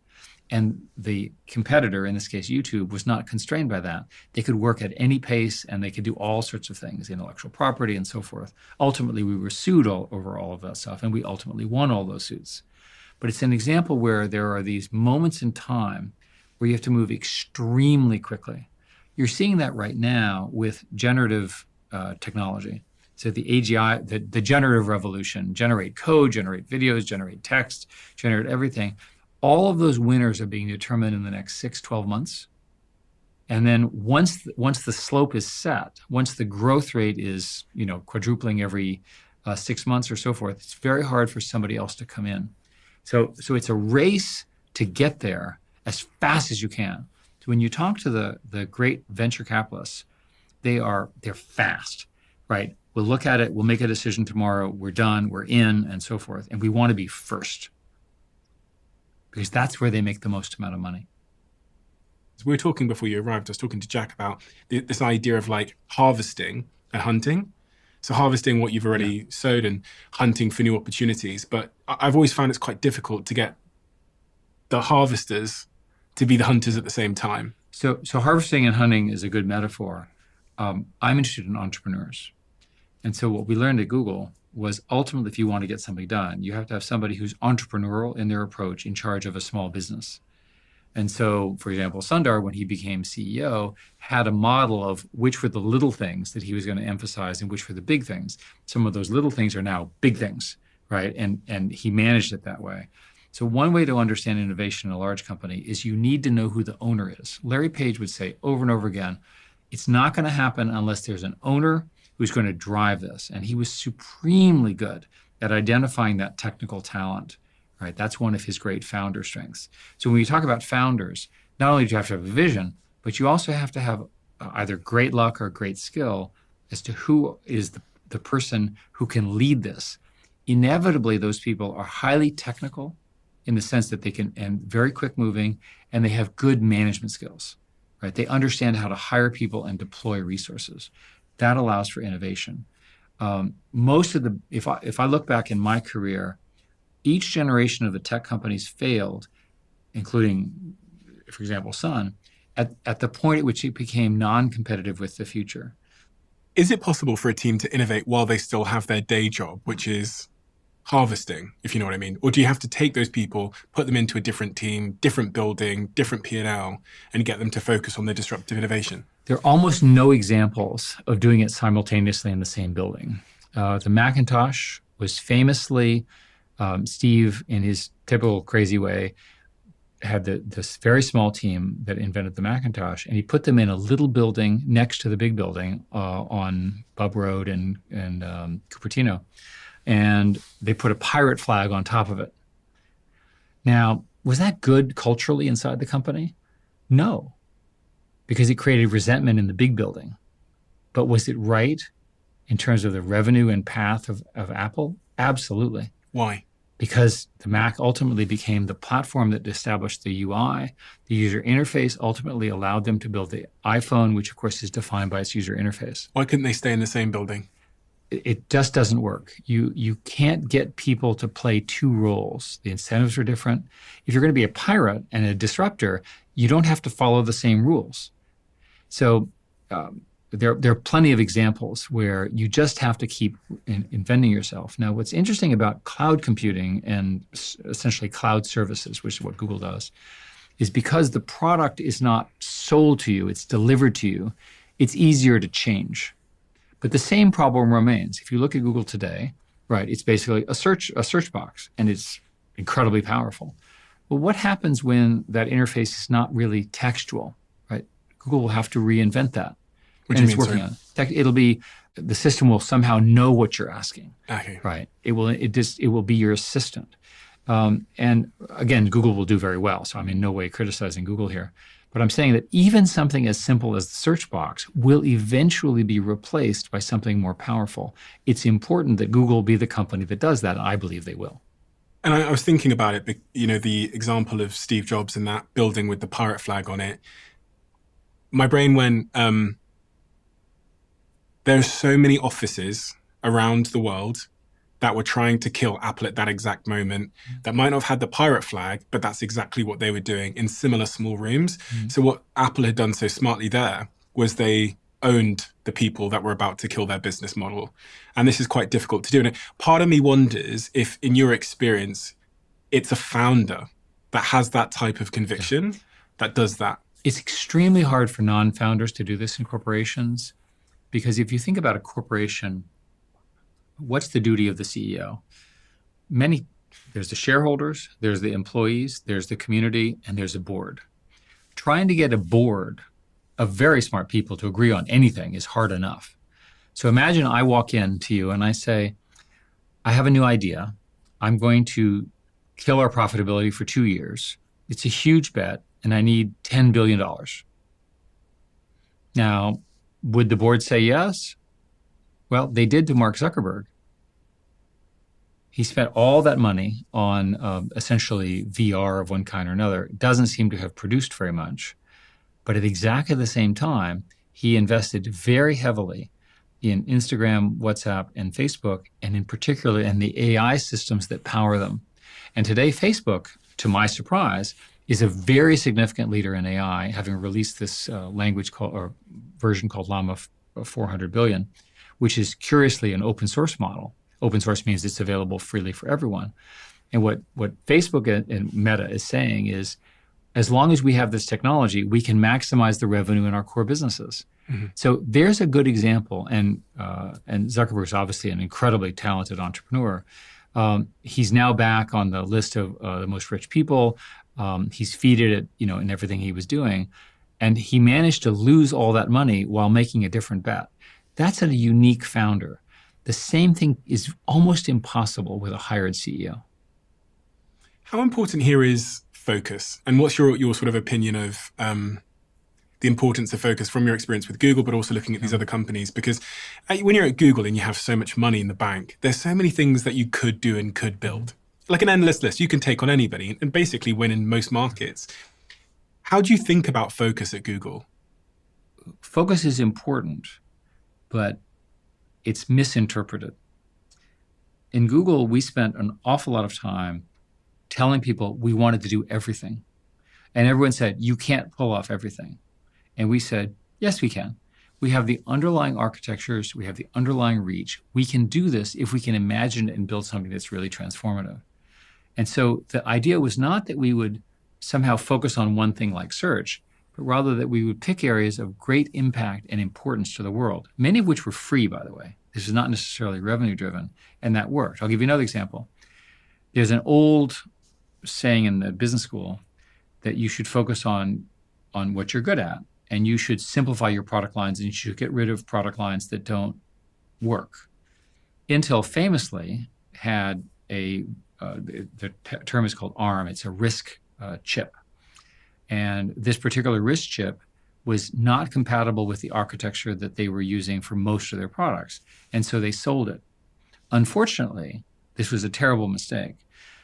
A: And the competitor, in this case YouTube, was not constrained by that. They could work at any pace and they could do all sorts of things, intellectual property and so forth. Ultimately, we were sued over all of that stuff, and we ultimately won all those suits. But it's an example where there are these moments in time where you have to move extremely quickly. You're seeing that right now with generative technology. So the AGI, the generative revolution, generate code, generate videos, generate text, generate everything. All of those winners are being determined in the next 6, 12 months. And then once the slope is set, once the growth rate is quadrupling every 6 months or so forth, it's very hard for somebody else to come in. So it's a race to get there as fast as you can. So when you talk to the great venture capitalists, they're fast, right? We'll look at it, we'll make a decision tomorrow, we're done, we're in, and so forth. And we want to be first because that's where they make the most amount of money.
B: So we were talking before you arrived, I was talking to Jack about this idea of like harvesting and hunting. So harvesting what you've already sowed and hunting for new opportunities. But I've always found it's quite difficult to get the harvesters to be the hunters at the same time.
A: So harvesting and hunting is a good metaphor. I'm interested in entrepreneurs. And so what we learned at Google was ultimately, if you want to get something done, you have to have somebody who's entrepreneurial in their approach in charge of a small business. And so, for example, Sundar, when he became CEO, had a model of which were the little things that he was going to emphasize and which were the big things. Some of those little things are now big things, right? And he managed it that way. So one way to understand innovation in a large company is you need to know who the owner is. Larry Page would say over and over again, it's not going to happen unless there's an owner who's going to drive this. And he was supremely good at identifying that technical talent. Right? That's one of his great founder strengths. So when you talk about founders, not only do you have to have a vision, but you also have to have either great luck or great skill as to who is the person who can lead this. Inevitably, those people are highly technical in the sense that they can, and very quick moving, and they have good management skills, right? They understand how to hire people and deploy resources. That allows for innovation. If I look back in my career, each generation of the tech companies failed, including, for example, Sun, at the point at which it became non-competitive with the future.
B: Is it possible for a team to innovate while they still have their day job, which is harvesting, if you know what I mean? Or do you have to take those people, put them into a different team, different building, different P&L, and get them to focus on their disruptive innovation?
A: There are almost no examples of doing it simultaneously in the same building. The Macintosh was famously... Steve, in his typical crazy way, had this very small team that invented the Macintosh, and he put them in a little building next to the big building on Bub Road and Cupertino, and they put a pirate flag on top of it. Now, was that good culturally inside the company? No, because it created resentment in the big building. But was it right in terms of the revenue and path of Apple? Absolutely.
B: Why?
A: Because the Mac ultimately became the platform that established the UI. The user interface ultimately allowed them to build the iPhone, which of course is defined by its user interface.
B: Why couldn't they stay in the same building?
A: It just doesn't work. You can't get people to play two roles. The incentives are different. If you're going to be a pirate and a disruptor, you don't have to follow the same rules. So there are plenty of examples where you just have to keep inventing yourself. Now, what's interesting about cloud computing and essentially cloud services, which is what Google does, is because the product is not sold to you, it's delivered to you, it's easier to change. But the same problem remains. If you look at Google today, right, it's basically a search box, and it's incredibly powerful. Well, what happens when that interface is not really textual, right? Google will have to reinvent that.
B: What do you mean,
A: working on it. It'll be, the system will somehow know what you're asking.
B: Okay.
A: Right. It will be your assistant. And again, Google will do very well. So I'm in no way criticizing Google here. But I'm saying that even something as simple as the search box will eventually be replaced by something more powerful. It's important that Google be the company that does that. I believe they will.
B: And I was thinking about it, the example of Steve Jobs and that building with the pirate flag on it. My brain went, there are so many offices around the world that were trying to kill Apple at that exact moment that might not have had the pirate flag, but that's exactly what they were doing in similar small rooms. So what Apple had done so smartly there was they owned the people that were about to kill their business model. And this is quite difficult to do. And part of me wonders if, in your experience, it's a founder that has that type of conviction that does that.
A: It's extremely hard for non-founders to do this in corporations, because if you think about a corporation, what's the duty of the CEO? There's the shareholders, there's the employees, there's the community, and there's a board. Trying to get a board of very smart people to agree on anything is hard enough. So imagine I walk in to you and I say, I have a new idea. I'm going to kill our profitability for 2 years. It's a huge bet, and I need $10 billion. Now, would the board say yes? Well, they did to Mark Zuckerberg. He spent all that money on essentially VR of one kind or another. It doesn't seem to have produced very much. But at exactly the same time, he invested very heavily in Instagram, WhatsApp, and Facebook, and in particular in the AI systems that power them. And today, Facebook, to my surprise, is a very significant leader in AI, having released this version called Llama 400 billion, which is curiously an open source model. Open source means it's available freely for everyone. And what Facebook and Meta is saying is, as long as we have this technology, we can maximize the revenue in our core businesses. Mm-hmm. So there's a good example. And Zuckerberg's obviously an incredibly talented entrepreneur. He's now back on the list of the most rich people. He's feeded it, in everything he was doing. And he managed to lose all that money while making a different bet. That's a unique founder. The same thing is almost impossible with a hired CEO.
B: How important here is focus? And what's your sort of opinion of the importance of focus from your experience with Google, but also looking at these other companies? Because when you're at Google and you have so much money in the bank, there's so many things that you could do and could build. Like an endless list. You can take on anybody and basically win in most markets. How do you think about focus at Google?
A: Focus is important, but it's misinterpreted. In Google, we spent an awful lot of time telling people we wanted to do everything. And everyone said, you can't pull off everything. And we said, yes, we can. We have the underlying architectures. We have the underlying reach. We can do this if we can imagine it and build something that's really transformative. And so the idea was not that we would somehow focus on one thing like search, but rather that we would pick areas of great impact and importance to the world, many of which were free, by the way. This is not necessarily revenue driven, and that worked. I'll give you another example. There's an old saying in the business school that you should focus on what you're good at, and you should simplify your product lines, and you should get rid of product lines that don't work. Intel famously had the term is called ARM. It's a RISC chip. And this particular RISC chip was not compatible with the architecture that they were using for most of their products. And so they sold it. Unfortunately, this was a terrible mistake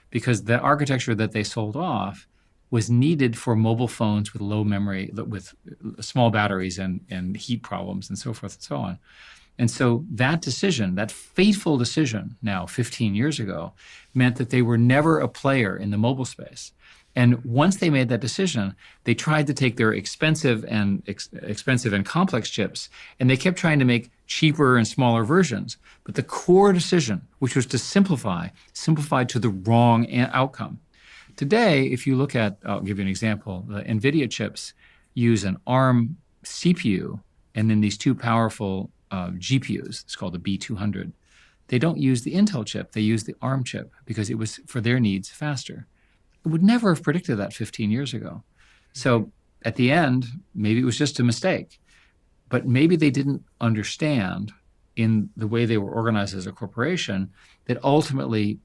A: because the architecture that they sold off was needed for mobile phones with low memory, with small batteries and heat problems and so forth and so on. And so that decision, that fateful decision now 15 years ago, meant that they were never a player in the mobile space. And once they made that decision, they tried to take their expensive and complex chips, and they kept trying to make cheaper and smaller versions. But the core decision, which was to simplified to the wrong outcome. Today, if you look at, I'll give you an example, the NVIDIA chips use an ARM CPU and then these two powerful GPUs. It's called the B200. They don't use the Intel chip. They use the ARM chip because it was, for their needs, faster. It would never have predicted that 15 years ago. So at the end, maybe it was just a mistake. But maybe they didn't understand in the way they were organized as a corporation that ultimately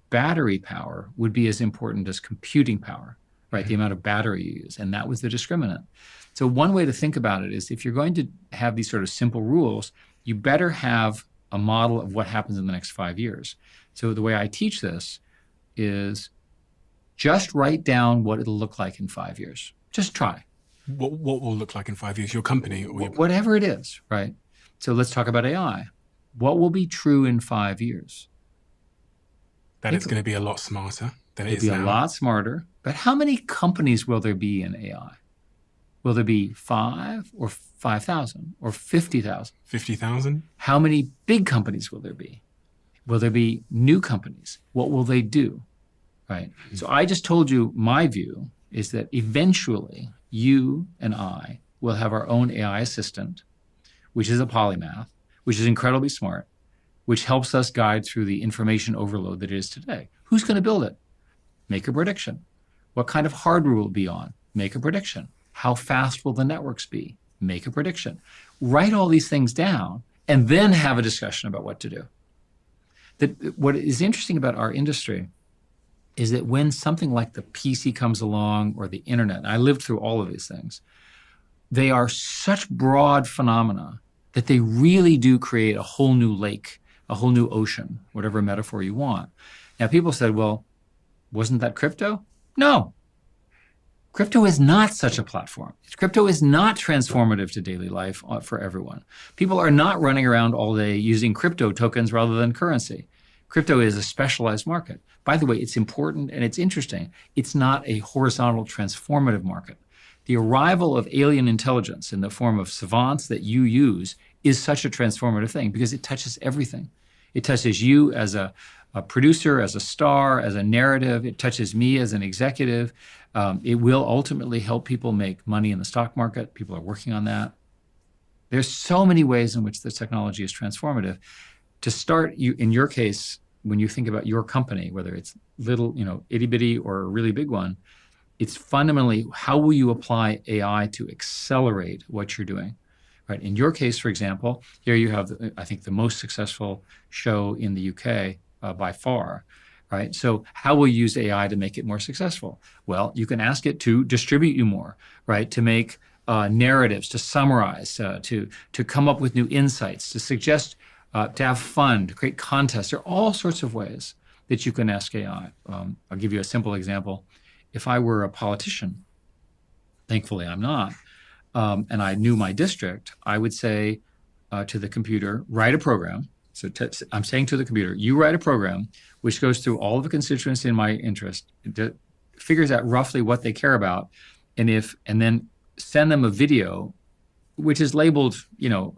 A: battery power would be as important as computing power, right? The amount of battery you use. And that was the discriminant. So one way to think about it is if you're going to have these sort of simple rules, you better have a model of what happens in the next 5 years. So the way I teach this is just write down what it'll look like in 5 years. Just try.
B: What will look like in 5 years? Your company? Or your...
A: Whatever it is, right? So let's talk about AI. What will be true in 5 years?
B: That it's going to be a lot smarter than it is now.
A: It'll be a lot smarter. But how many companies will there be in AI? Will there be 5 or 5,000 or 50,000?
B: 50,000?
A: How many big companies will there be? Will there be new companies? What will they do? Right? So I just told you my view is that eventually you and I will have our own AI assistant, which is a polymath, which is incredibly smart, which helps us guide through the information overload that it is today. Who's going to build it? Make a prediction. What kind of hardware will it be on? Make a prediction. How fast will the networks be? Make a prediction. Write all these things down and then have a discussion about what to do. What is interesting about our industry is that when something like the PC comes along or the internet, and I lived through all of these things, they are such broad phenomena that they really do create a whole new lake, a whole new ocean, whatever metaphor you want. Now, people said, well, wasn't that crypto? No. Crypto is not such a platform. Crypto is not transformative to daily life for everyone. People are not running around all day using crypto tokens rather than currency. Crypto is a specialized market. By the way, it's important and it's interesting. It's not a horizontal transformative market. The arrival of alien intelligence in the form of savants that you use is such a transformative thing because it touches everything. It touches you as a producer, as a star, as a narrative. It touches me as an executive. It will ultimately help people make money in the stock market. People are working on that. There's so many ways in which this technology is transformative. To start, in your case, when you think about your company, whether it's little, itty bitty or a really big one, it's fundamentally how will you apply AI to accelerate what you're doing, right? In your case, for example, here you have, I think, the most successful show in the UK by far, right? So how will you use AI to make it more successful? Well, you can ask it to distribute you more, right? To make narratives, to summarize, to come up with new insights, to suggest, to have fun, to create contests. There are all sorts of ways that you can ask AI. I'll give you a simple example. If I were a politician, thankfully I'm not, and I knew my district, I would say to the computer, write a program. So I'm saying to the computer, you write a program which goes through all of the constituents in my interest, figures out roughly what they care about, and then send them a video which is labeled,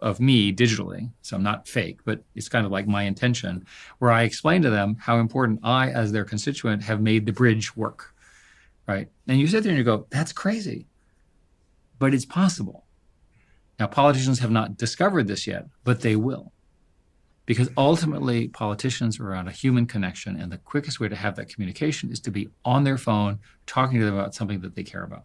A: of me digitally. So I'm not fake, but it's kind of like my intention, where I explain to them how important I, as their constituent, have made the bridge work, right? And you sit there and you go, that's crazy, but it's possible. Now, politicians have not discovered this yet, but they will. Because ultimately, politicians are around a human connection, and the quickest way to have that communication is to be on their phone, talking to them about something that they care about.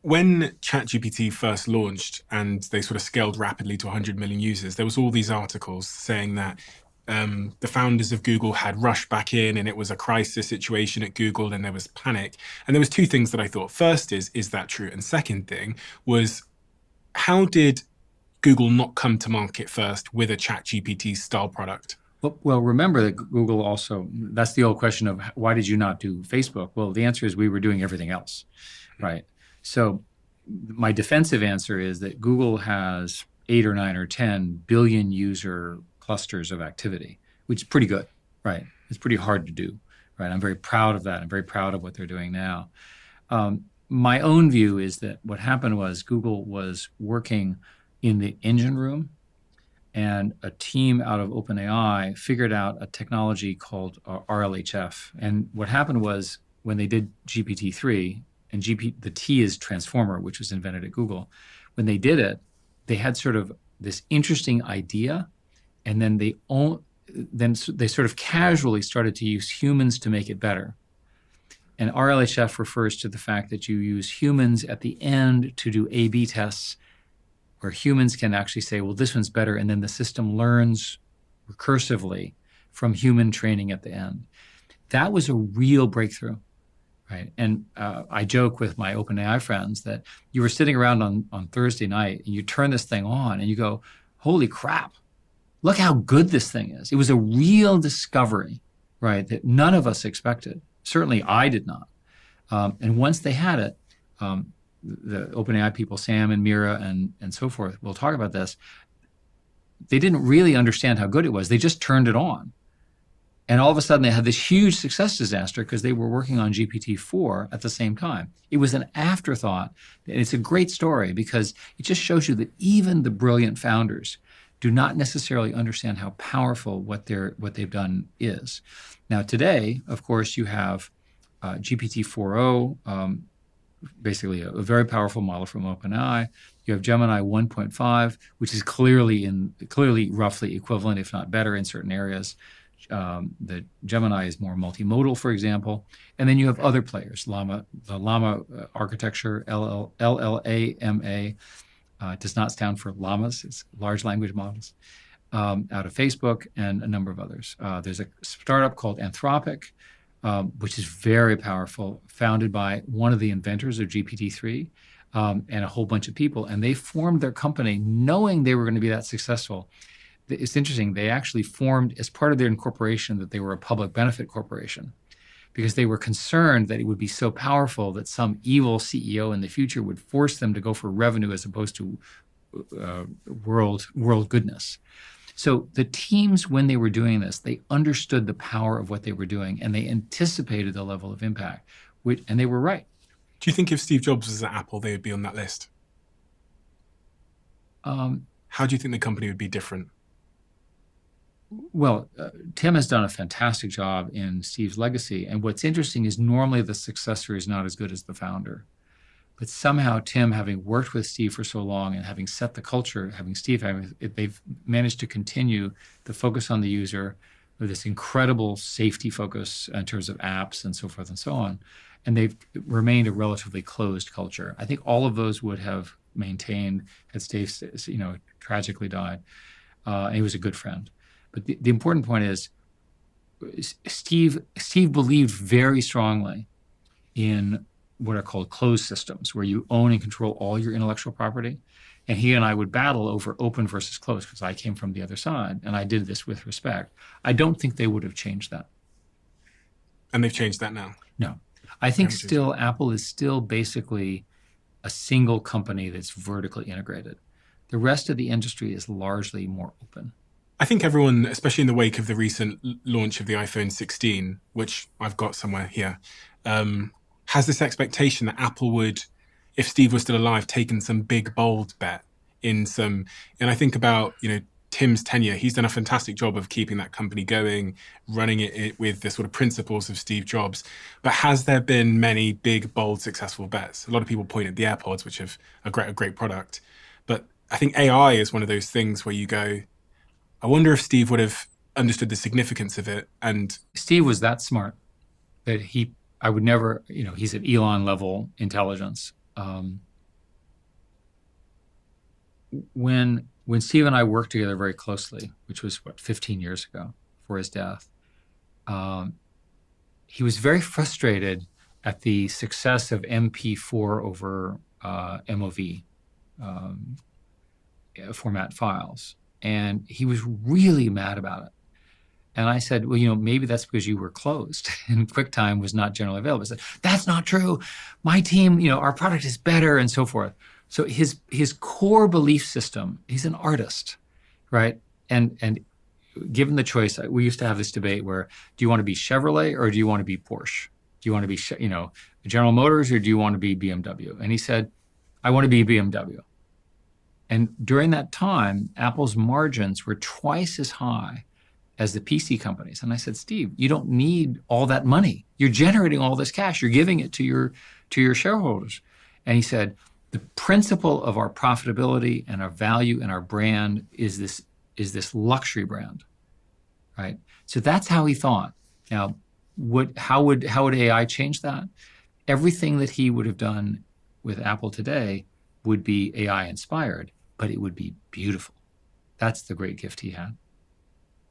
B: When ChatGPT first launched and they sort of scaled rapidly to 100 million users, there was all these articles saying that the founders of Google had rushed back in and it was a crisis situation at Google and there was panic. And there was two things that I thought. First is that true? And second thing was, how did Google not come to market first with a ChatGPT style product?
A: Well, remember that Google also, that's the old question of why did you not do Facebook? Well, the answer is we were doing everything else, right? So my defensive answer is that Google has 8 or 9 or 10 billion user clusters of activity, which is pretty good, right? It's pretty hard to do, right? I'm very proud of that. I'm very proud of what they're doing now. My own view is that what happened was Google was working in the engine room, and a team out of OpenAI figured out a technology called RLHF. And what happened was when they did GPT-3, and the T is transformer, which was invented at Google. When they did it, they had sort of this interesting idea, and then they sort of casually started to use humans to make it better. And RLHF refers to the fact that you use humans at the end to do A/B tests, where humans can actually say, well, this one's better, and then the system learns recursively from human training at the end. That was a real breakthrough, right? And I joke with my OpenAI friends that you were sitting around on Thursday night, and you turn this thing on, and you go, holy crap, look how good this thing is. It was a real discovery, right, that none of us expected. Certainly I did not. And once they had it, the OpenAI people, Sam and Mira and so forth, we'll talk about this, they didn't really understand how good it was. They just turned it on. And all of a sudden they had this huge success disaster because they were working on GPT-4 at the same time. It was an afterthought. And it's a great story because it just shows you that even the brilliant founders do not necessarily understand how powerful what they've done is. Now today, of course, you have GPT-4o, basically a very powerful model from OpenAI. You have Gemini 1.5, which is clearly roughly equivalent, if not better, in certain areas. The Gemini is more multimodal, for example. And then you have other players, the Llama architecture, LLAMA, does not stand for llamas, it's large language models, out of Facebook and a number of others. There's a startup called Anthropic, which is very powerful, founded by one of the inventors of GPT-3 and a whole bunch of people. And they formed their company knowing they were going to be that successful. It's interesting, they actually formed as part of their incorporation that they were a public benefit corporation because they were concerned that it would be so powerful that some evil CEO in the future would force them to go for revenue as opposed to world goodness. So the teams, when they were doing this, they understood the power of what they were doing and they anticipated the level of impact, and they were right.
B: Do you think if Steve Jobs was at Apple, they would be on that list? How do you think the company would be different?
A: Well, Tim has done a fantastic job in Steve's legacy. And what's interesting is normally the successor is not as good as the founder. But somehow Tim, having worked with Steve for so long and having set the culture, they've managed to continue the focus on the user with this incredible safety focus in terms of apps and so forth and so on. And they've remained a relatively closed culture. I think all of those would have maintained had Steve, tragically died. And he was a good friend. But the important point is Steve believed very strongly in what are called closed systems, where you own and control all your intellectual property. And he and I would battle over open versus closed because I came from the other side, and I did this with respect. I don't think they would have changed that.
B: And they've changed that now?
A: No. I think still Apple is still basically a single company that's vertically integrated. The rest of the industry is largely more open.
B: I think everyone, especially in the wake of the recent launch of the iPhone 16, which I've got somewhere here, has this expectation that Apple would, if Steve was still alive, taken some big, bold bet in some, and I think about, Tim's tenure. He's done a fantastic job of keeping that company going, running it with the sort of principles of Steve Jobs. But has there been many big, bold, successful bets? A lot of people point at the AirPods, which have a great product. But I think AI is one of those things where you go, I wonder if Steve would have understood the significance of it. And
A: Steve was that smart that I would never, he's at Elon level intelligence. When Steve and I worked together very closely, which was 15 years ago before his death, he was very frustrated at the success of MP4 over MOV format files. And he was really mad about it. And I said, well, maybe that's because you were closed and QuickTime was not generally available. I said, that's not true. My team, our product is better and so forth. So his core belief system, he's an artist, right? And given the choice, we used to have this debate where, do you want to be Chevrolet or do you want to be Porsche? Do you want to be, General Motors or do you want to be BMW? And he said, I want to be BMW. And during that time, Apple's margins were twice as high as the PC companies. And I said, Steve, you don't need all that money. You're generating all this cash. You're giving it to your shareholders. And he said, the principle of our profitability and our value and our brand is this luxury brand, right? So that's how he thought. Now, how would AI change that? Everything that he would have done with Apple today would be AI inspired, but it would be beautiful. That's the great gift he had.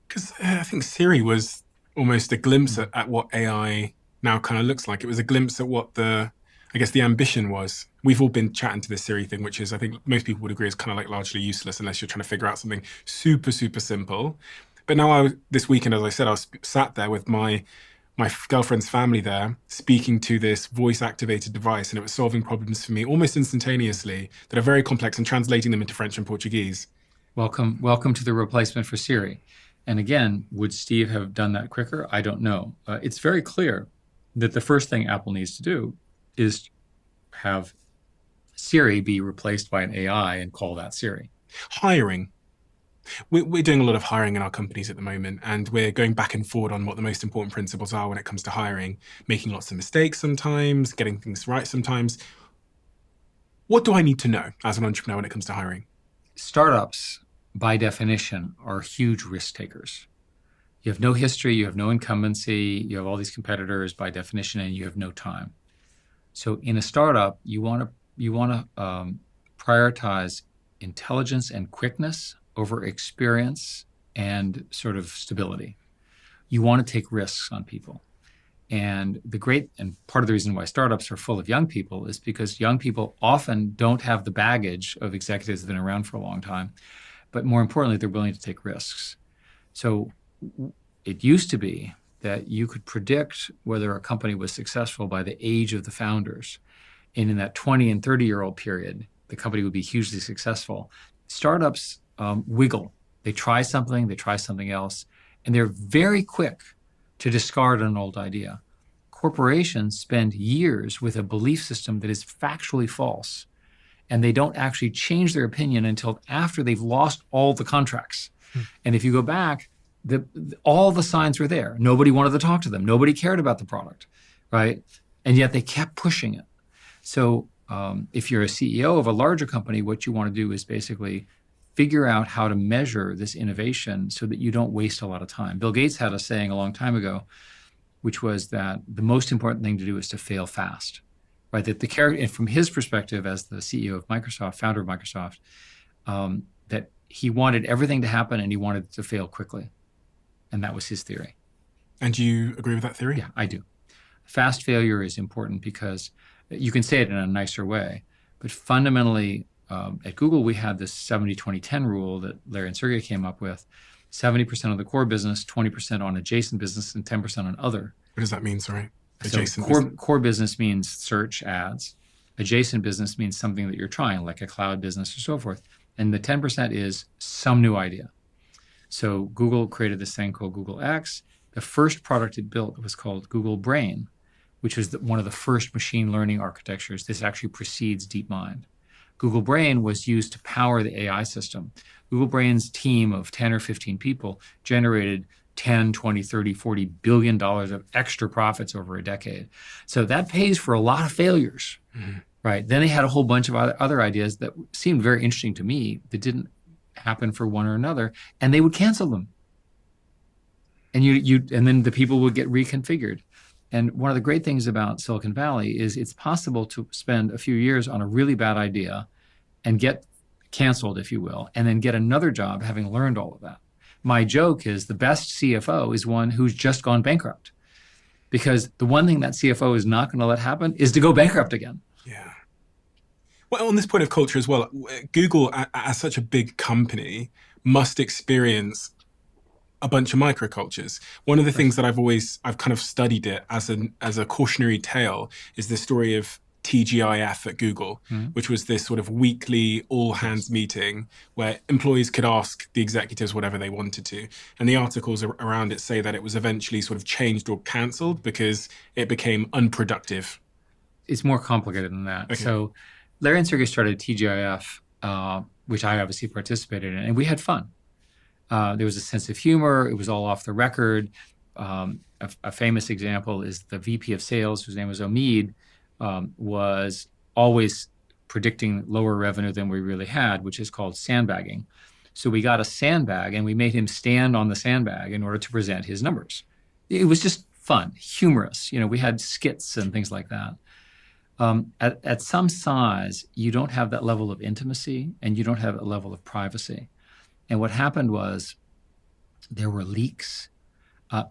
B: Because I think Siri was almost a glimpse at what AI now kind of looks like. It was a glimpse at what the ambition was. We've all been chatting to this Siri thing, which is, I think most people would agree, is kind of like largely useless unless you're trying to figure out something super, super simple. But now this weekend, as I said, I was sat there with my girlfriend's family there, speaking to this voice-activated device, and it was solving problems for me almost instantaneously that are very complex and translating them into French and Portuguese.
A: Welcome to the replacement for Siri. And again, would Steve have done that quicker? I don't know. It's very clear that the first thing Apple needs to do is have Siri be replaced by an AI and call that Siri.
B: Hiring. We're doing a lot of hiring in our companies at the moment, and we're going back and forward on what the most important principles are when it comes to hiring, making lots of mistakes sometimes, getting things right sometimes. What do I need to know as an entrepreneur when it comes to hiring?
A: Startups, by definition, are huge risk takers. You have no history, you have no incumbency, you have all these competitors by definition, and you have no time. So in a startup, you want to prioritize intelligence and quickness over experience and sort of stability. You want to take risks on people. And part of the reason why startups are full of young people is because young people often don't have the baggage of executives that have been around for a long time. But more importantly, they're willing to take risks. So it used to be that you could predict whether a company was successful by the age of the founders. And in that 20 and 30-year-old period, the company would be hugely successful. Startups wiggle. They try something else, and they're very quick to discard an old idea. Corporations spend years with a belief system that is factually false, and they don't actually change their opinion until after they've lost all the contracts. And if you go back, all the signs were there. Nobody wanted to talk to them. Nobody cared about the product, right? And yet they kept pushing it. So if you're a CEO of a larger company, what you want to do is basically figure out how to measure this innovation so that you don't waste a lot of time. Bill Gates had a saying a long time ago, which was that the most important thing to do is to fail fast, right? That and from his perspective as the CEO of Microsoft, founder of Microsoft, that he wanted everything to happen and he wanted it to fail quickly. And that was his theory.
B: And do you agree with that theory?
A: Yeah, I do. Fast failure is important because you can say it in a nicer way, but fundamentally, at Google, we had this 70-20-10 rule that Larry and Sergey came up with. 70% of the core business, 20% on adjacent business, and 10% on other.
B: What does that mean, sorry?
A: Adjacent core business means search, ads. Adjacent business means something that you're trying, like a cloud business or so forth. And the 10% is some new idea. So Google created this thing called Google X. The first product it built was called Google Brain, which was one of the first machine learning architectures. This actually precedes DeepMind. Google Brain was used to power the AI system. Google Brain's team of 10 or 15 people generated 10, 20, 30, $40 billion of extra profits over a decade. So that pays for a lot of failures, right? Then they had a whole bunch of other ideas that seemed very interesting to me that didn't happen for one or another, and they would cancel them. And and then the people would get reconfigured. And one of the great things about Silicon Valley is it's possible to spend a few years on a really bad idea and get canceled, if you will, and then get another job having learned all of that. My joke is the best CFO is one who's just gone bankrupt, because the one thing that CFO is not going to let happen is to go bankrupt again.
B: Yeah. Well, on this point of culture as well, Google, as such a big company, must experience a bunch of microcultures. One of the things that I've kind of studied it as a cautionary tale is the story of TGIF at Google, which was this sort of weekly all hands meeting where employees could ask the executives whatever they wanted to. And the articles around it say that it was eventually sort of changed or cancelled because it became unproductive.
A: It's more complicated than that.
B: Okay.
A: So Larry and Sergey started TGIF, which I obviously participated in, and we had fun. There was a sense of humor. It was all off the record. A famous example is the VP of sales, whose name was Omid, was always predicting lower revenue than we really had, which is called sandbagging. So we got a sandbag and we made him stand on the sandbag in order to present his numbers. It was just fun, humorous. We had skits and things like that. At some size, you don't have that level of intimacy and you don't have a level of privacy. And what happened was there were leaks.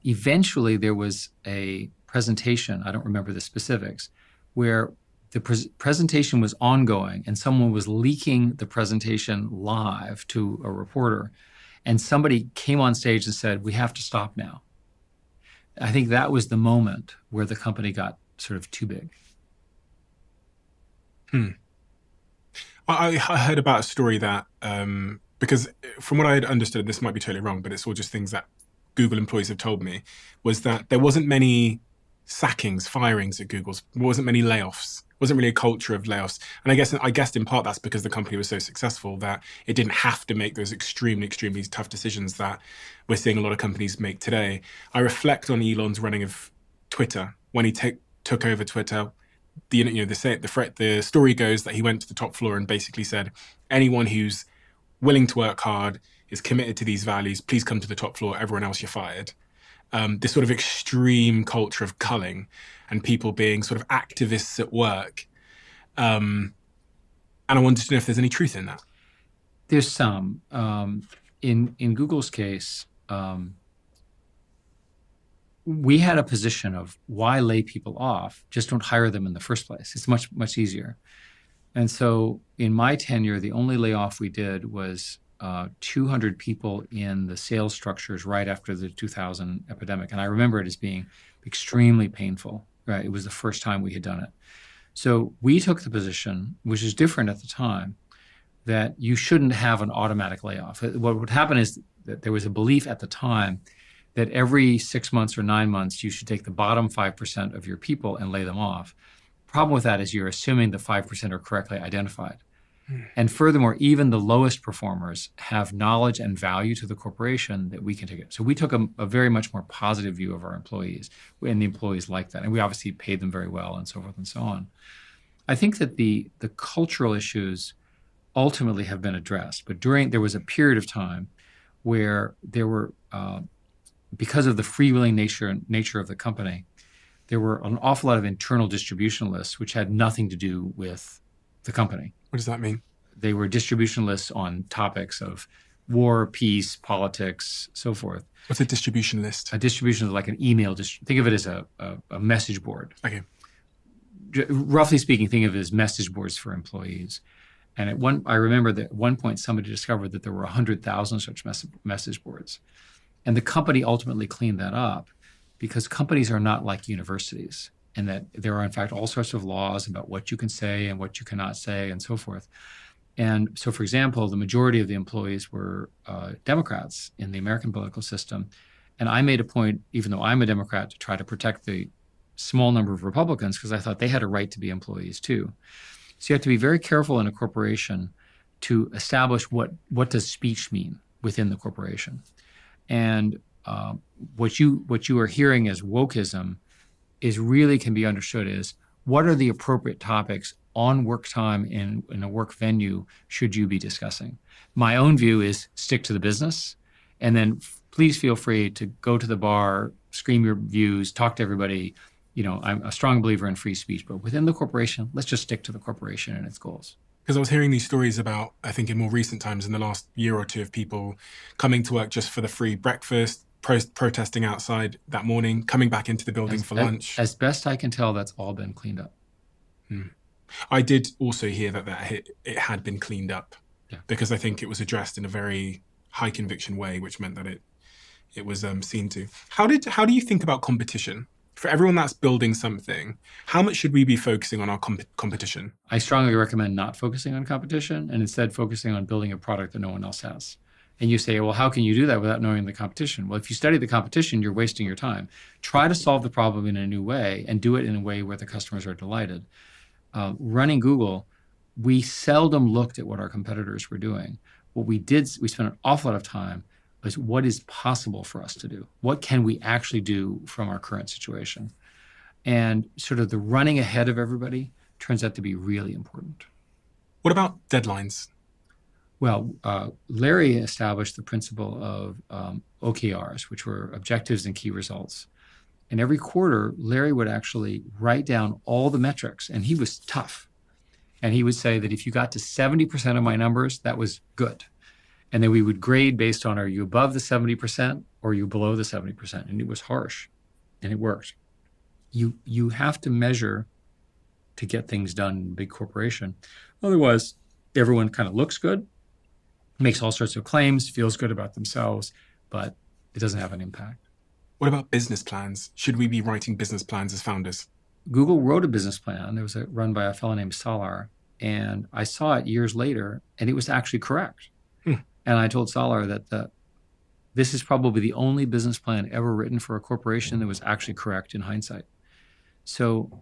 A: Eventually, there was a presentation, I don't remember the specifics, where the presentation was ongoing and someone was leaking the presentation live to a reporter. And somebody came on stage and said, "We have to stop now." I think that was the moment where the company got sort of too big.
B: I heard about a story that, because from what I had understood, this might be totally wrong, but it's all just things that Google employees have told me, was that there wasn't many sackings, firings at Google. There wasn't many layoffs. It wasn't really a culture of layoffs. And I guess in part that's because the company was so successful that it didn't have to make those extremely, extremely tough decisions that we're seeing a lot of companies make today. I reflect on Elon's running of Twitter. When he took over Twitter, the story goes that he went to the top floor and basically said, anyone who's willing to work hard, is committed to these values, please come to the top floor, everyone else you're fired. This sort of extreme culture of culling and people being sort of activists at work. And I wanted to know if there's any truth in that.
A: There's some. In Google's case, we had a position of why lay people off? Just don't hire them in the first place. It's much, much easier. And so in my tenure, the only layoff we did was 200 people in the sales structures right after the 2000 epidemic. And I remember it as being extremely painful, right? It was the first time we had done it. So we took the position, which is different at the time, that you shouldn't have an automatic layoff. What would happen is that there was a belief at the time that every 6 months or 9 months, you should take the bottom 5% of your people and lay them off. Problem with that is you're assuming the 5% are correctly identified. And furthermore, even the lowest performers have knowledge and value to the corporation that we can take it. So we took a very much more positive view of our employees, and the employees liked that. And we obviously paid them very well and so forth and so on. I think that the cultural issues ultimately have been addressed. But there was a period of time where there were, because of the freewheeling nature of the company, there were an awful lot of internal distribution lists which had nothing to do with the company.
B: What does that mean?
A: They were distribution lists on topics of war, peace, politics, so forth.
B: What's a distribution list?
A: A distribution is like an email. Think of it as a message board.
B: Okay.
A: Roughly speaking, think of it as message boards for employees. And I remember that at one point somebody discovered that there were 100,000 such message boards. And the company ultimately cleaned that up because companies are not like universities, and that there are, in fact, all sorts of laws about what you can say and what you cannot say and so forth. And so, for example, the majority of the employees were Democrats in the American political system. And I made a point, even though I'm a Democrat, to try to protect the small number of Republicans because I thought they had a right to be employees too. So you have to be very careful in a corporation to establish what does speech mean within the corporation. And what you are hearing as wokeism is really can be understood as what are the appropriate topics on work time in a work venue should you be discussing. My own view is stick to the business, and then please feel free to go to the bar, scream your views, talk to everybody. I'm a strong believer in free speech, but within the corporation, let's just stick to the corporation and its goals.
B: Because I was hearing these stories about, I think in more recent times, in the last year or two, of people coming to work just for the free breakfast, protesting outside that morning, coming back into the building for lunch.
A: As best I can tell, that's all been cleaned up.
B: I did also hear that it had been cleaned up, because I think it was addressed in a very high conviction way, which meant that it was seen to. How do you think about competition? For everyone that's building something, how much should we be focusing on our competition?
A: I strongly recommend not focusing on competition and instead focusing on building a product that no one else has. And you say, well, how can you do that without knowing the competition? Well, if you study the competition, you're wasting your time. Try to solve the problem in a new way and do it in a way where the customers are delighted. Running Google, we seldom looked at what our competitors were doing. What we did, we spent an awful lot of time was what is possible for us to do? What can we actually do from our current situation? And sort of the running ahead of everybody turns out to be really important.
B: What about deadlines?
A: Well, Larry established the principle of OKRs, which were objectives and key results. And every quarter, Larry would actually write down all the metrics, and he was tough. And he would say that if you got to 70% of my numbers, that was good. And then we would grade based on, are you above the 70% or are you below the 70%? And it was harsh, and it worked. You have to measure to get things done in a big corporation. Otherwise, everyone kind of looks good, makes all sorts of claims, feels good about themselves, but it doesn't have an impact.
B: What about business plans? Should we be writing business plans as founders?
A: Google wrote a business plan. It was run by a fellow named Salar, and I saw it years later, and it was actually correct. And I told Salar that this is probably the only business plan ever written for a corporation that was actually correct in hindsight. So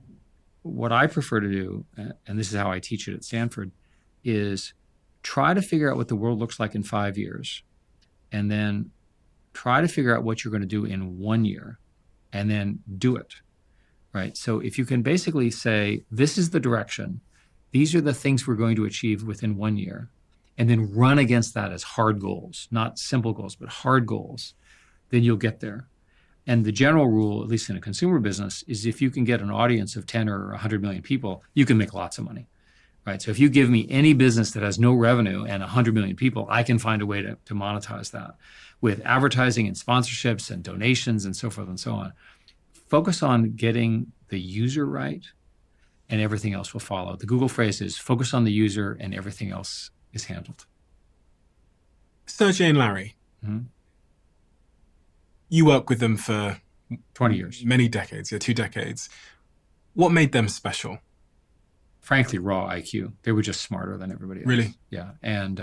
A: what I prefer to do, and this is how I teach it at Stanford, is try to figure out what the world looks like in 5 years, and then try to figure out what you're going to do in 1 year, and then do it, right? So if you can basically say, this is the direction, these are the things we're going to achieve within 1 year, and then run against that as hard goals, not simple goals, but hard goals, then you'll get there. And the general rule, at least in a consumer business, is if you can get an audience of 10 or 100 million people, you can make lots of money, right? So if you give me any business that has no revenue and 100 million people, I can find a way to monetize that with advertising and sponsorships and donations and so forth and so on. Focus on getting the user right, and everything else will follow. The Google phrase is focus on the user and everything else is handled.
B: Sergey and Larry, you work with them for
A: 20 years.
B: Many decades, 2 decades. What made them special?
A: Frankly, raw IQ. They were just smarter than everybody else.
B: Really?
A: Yeah. And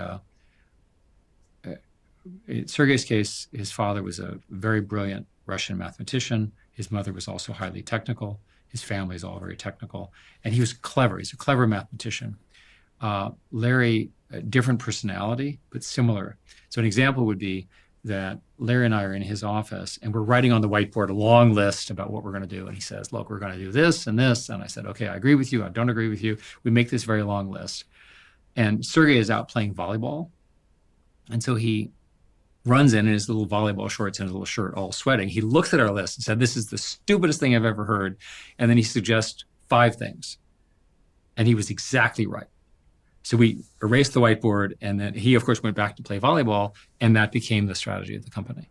A: in Sergey's case, his father was a very brilliant Russian mathematician. His mother was also highly technical. His family is all very technical. And he was clever. He's a clever mathematician. Larry, a different personality, but similar. So an example would be that Larry and I are in his office, and we're writing on the whiteboard a long list about what we're going to do. And he says, look, we're going to do this and this. And I said, okay, I agree with you. I don't agree with you. We make this very long list. And Sergey is out playing volleyball. And so he runs in his little volleyball shorts and his little shirt, all sweating. He looks at our list and said, this is the stupidest thing I've ever heard. And then he suggests 5 things. And he was exactly right. So we erased the whiteboard, and then he, of course, went back to play volleyball, and that became the strategy of the company.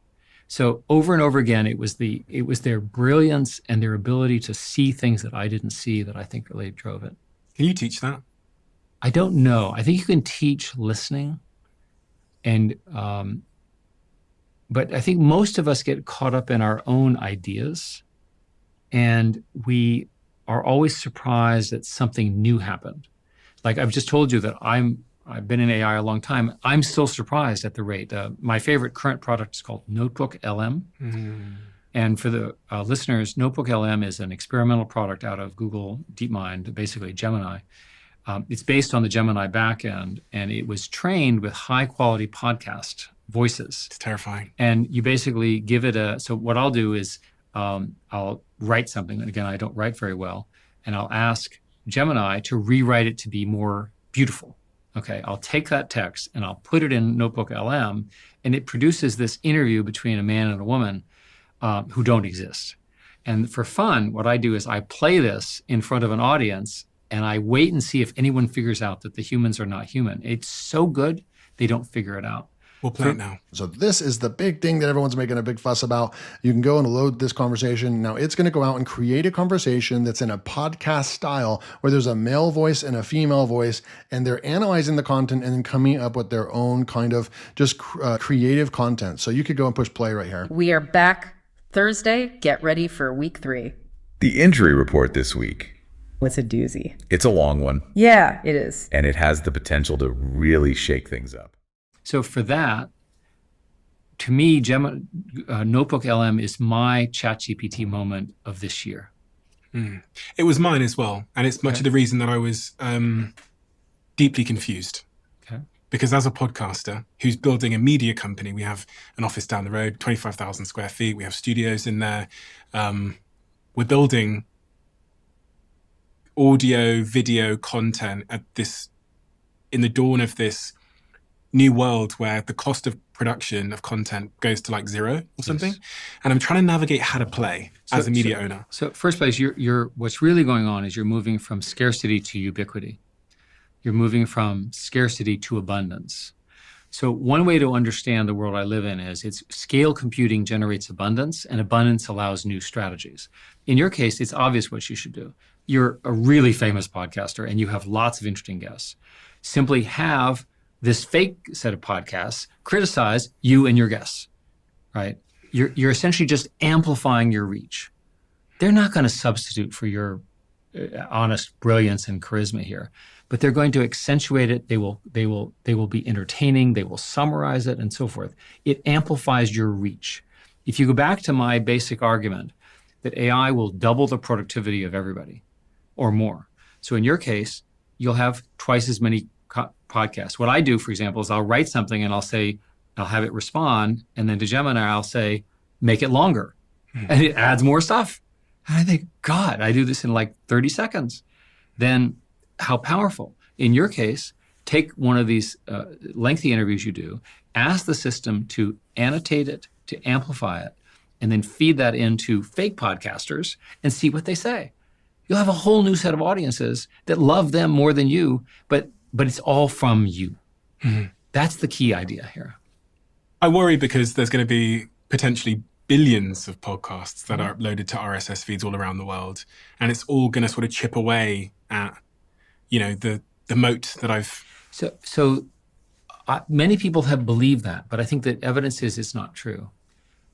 A: So over and over again, it was their brilliance and their ability to see things that I didn't see that I think really drove it.
B: Can you teach that?
A: I don't know. I think you can teach listening, and but I think most of us get caught up in our own ideas, and we are always surprised that something new happened. Like I've just told you that I've been in AI a long time. I'm still surprised at the rate. My favorite current product is called Notebook LM. And for the listeners, Notebook LM is an experimental product out of Google DeepMind, basically Gemini. It's based on the Gemini backend, and it was trained with high quality podcast voices.
B: It's terrifying.
A: And you basically give it so what I'll do is I'll write something. And again, I don't write very well. And I'll ask Gemini to rewrite it to be more beautiful. Okay, I'll take that text and I'll put it in Notebook LM, and it produces this interview between a man and a woman who don't exist. And for fun, what I do is I play this in front of an audience, and I wait and see if anyone figures out that the humans are not human. It's so good, they don't figure it out.
B: We'll play it now.
E: So this is the big thing that everyone's making a big fuss about. You can go and load this conversation. Now it's going to go out and create a conversation that's in a podcast style where there's a male voice and a female voice, and they're analyzing the content and then coming up with their own kind of just creative content. So you could go and push play right here.
F: We are back Thursday. Get ready for week 3.
G: The injury report this week.
F: It's a doozy.
G: It's a long one.
F: Yeah, it is.
G: And it has the potential to really shake things up.
A: So for that, to me, Notebook LM is my ChatGPT moment of this year.
B: It was mine as well. And it's much of the reason that I was deeply confused.
A: Okay.
B: Because as a podcaster who's building a media company, we have an office down the road, 25,000 square feet. We have studios in there. We're building audio, video content at this in the dawn of this new world where the cost of production of content goes to like zero or something. And I'm trying to navigate how to play as a media owner.
A: So first place, you're what's really going on is you're moving from scarcity to ubiquity. You're moving from scarcity to abundance. So one way to understand the world I live in is it's scale computing generates abundance, and abundance allows new strategies. In your case, it's obvious what you should do. You're a really famous podcaster and you have lots of interesting guests. Simply have this fake set of podcasts criticize you and your guests, right? You're essentially just amplifying your reach. They're not going to substitute for your honest brilliance and charisma here, but they're going to accentuate it. They will be entertaining. They will summarize it and so forth. It amplifies your reach. If you go back to my basic argument that AI will double the productivity of everybody or more. So in your case, you'll have twice as many podcasts. What I do, for example, is I'll write something and I'll have it respond. And then to Gemini, I'll say, make it longer. And it adds more stuff. And I think, God, I do this in like 30 seconds. Then how powerful. In your case, take one of these lengthy interviews you do, ask the system to annotate it, to amplify it, and then feed that into fake podcasters and see what they say. You'll have a whole new set of audiences that love them more than you, but it's all from you. Mm-hmm. That's the key idea here.
B: I worry because there's going to be potentially billions of podcasts that are uploaded to RSS feeds all around the world. And it's all going to sort of chip away at, the moat that I've...
A: So many people have believed that, but I think that evidence is it's not true.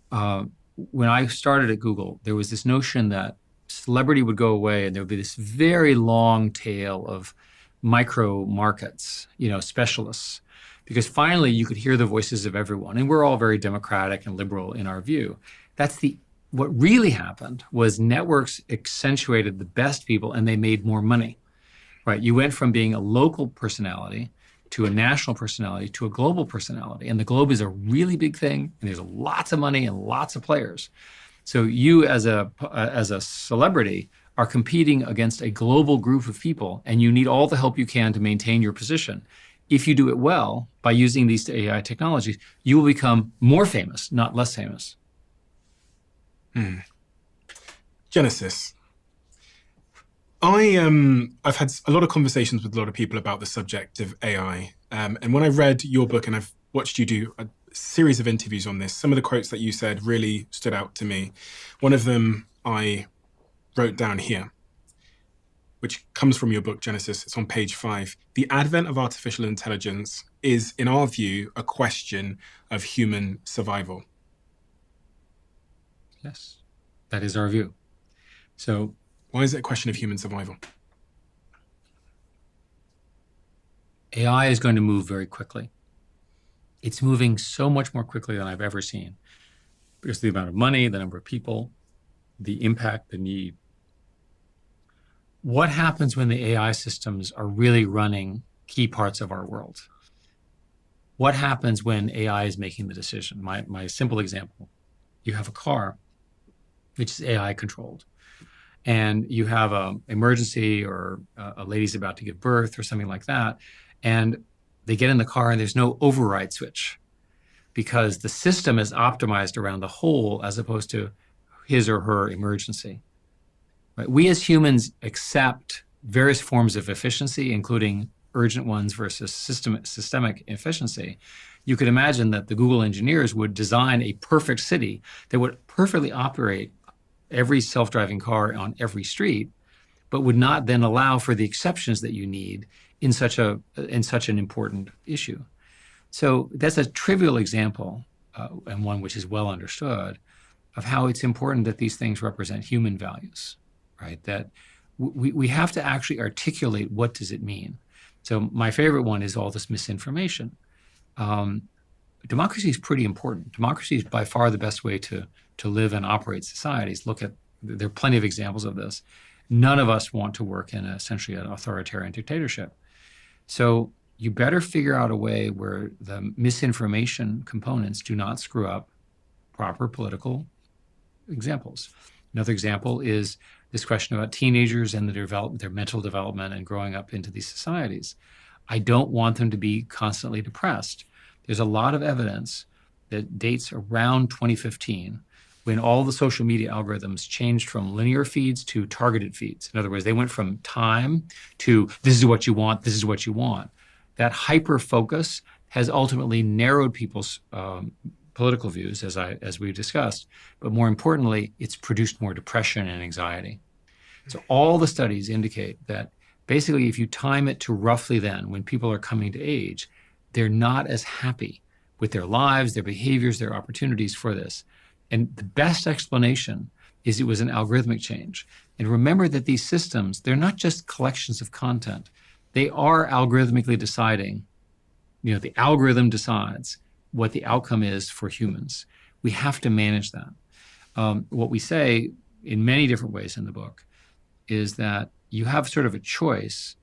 A: When I started at Google, there was this notion that celebrity would go away and there would be this very long tail of micro markets, specialists, because finally you could hear the voices of everyone. And we're all very democratic and liberal in our view. What really happened was networks accentuated the best people and they made more money, right? You went from being a local personality to a national personality to a global personality. And the globe is a really big thing and there's lots of money and lots of players. So you as a celebrity are competing against a global group of people and you need all the help you can to maintain your position. If you do it well by using these AI technologies, you will become more famous, not less famous.
B: Genesis. I've had a lot of conversations with a lot of people about the subject of AI. And when I read your book and I've watched you do a series of interviews on this, some of the quotes that you said really stood out to me. One of them I wrote down here, which comes from your book, Genesis. It's on page 5. The advent of artificial intelligence is, in our view, a question of human survival.
A: Yes, that is our view. So
B: why is it a question of human survival?
A: AI is going to move very quickly. It's moving so much more quickly than I've ever seen because of the amount of money, the number of people, the impact, the need. What happens when the AI systems are really running key parts of our world? What happens when AI is making the decision? My simple example, you have a car, which is AI controlled, and you have an emergency or a lady's about to give birth or something like that, and they get in the car and there's no override switch because the system is optimized around the whole as opposed to his or her emergency. Right? We as humans accept various forms of efficiency, including urgent ones versus systemic efficiency. You could imagine that the Google engineers would design a perfect city that would perfectly operate every self-driving car on every street, but would not then allow for the exceptions that you need in such an important issue. So that's a trivial example, and one which is well understood, of how it's important that these things represent human values, right? That we have to actually articulate what does it mean. So my favorite one is all this misinformation. Democracy is pretty important. Democracy is by far the best way to live and operate societies. There are plenty of examples of this. None of us want to work in essentially an authoritarian dictatorship. So you better figure out a way where the misinformation components do not screw up proper political examples. Another example is this question about teenagers and their mental development and growing up into these societies. I don't want them to be constantly depressed. There's a lot of evidence that dates around 2015 when all the social media algorithms changed from linear feeds to targeted feeds. In other words, they went from time to this is what you want, this is what you want. That hyper focus has ultimately narrowed people's political views, as we've discussed, but more importantly, it's produced more depression and anxiety. So all the studies indicate that basically if you time it to roughly then, when people are coming to age, they're not as happy with their lives, their behaviors, their opportunities for this. And the best explanation is it was an algorithmic change. And remember that these systems, they're not just collections of content. They are algorithmically deciding, the algorithm decides what the outcome is for humans. We have to manage that. What we say in many different ways in the book is that you have sort of a choice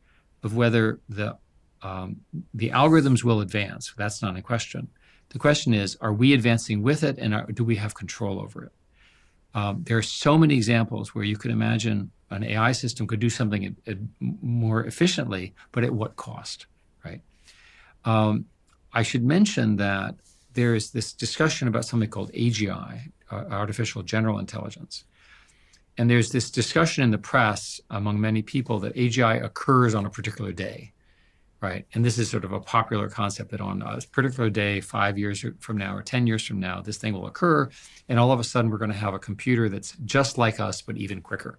A: of whether the algorithms will advance. That's not a question. The question is, are we advancing with it, and do we have control over it? There are so many examples where you could imagine an AI system could do something more efficiently, but at what cost, right? I should mention that there is this discussion about something called AGI, artificial general intelligence. And there's this discussion in the press among many people that AGI occurs on a particular day, right? And this is sort of a popular concept that on a particular day, 5 years from now or 10 years from now, this thing will occur. And all of a sudden, we're going to have a computer that's just like us, but even quicker.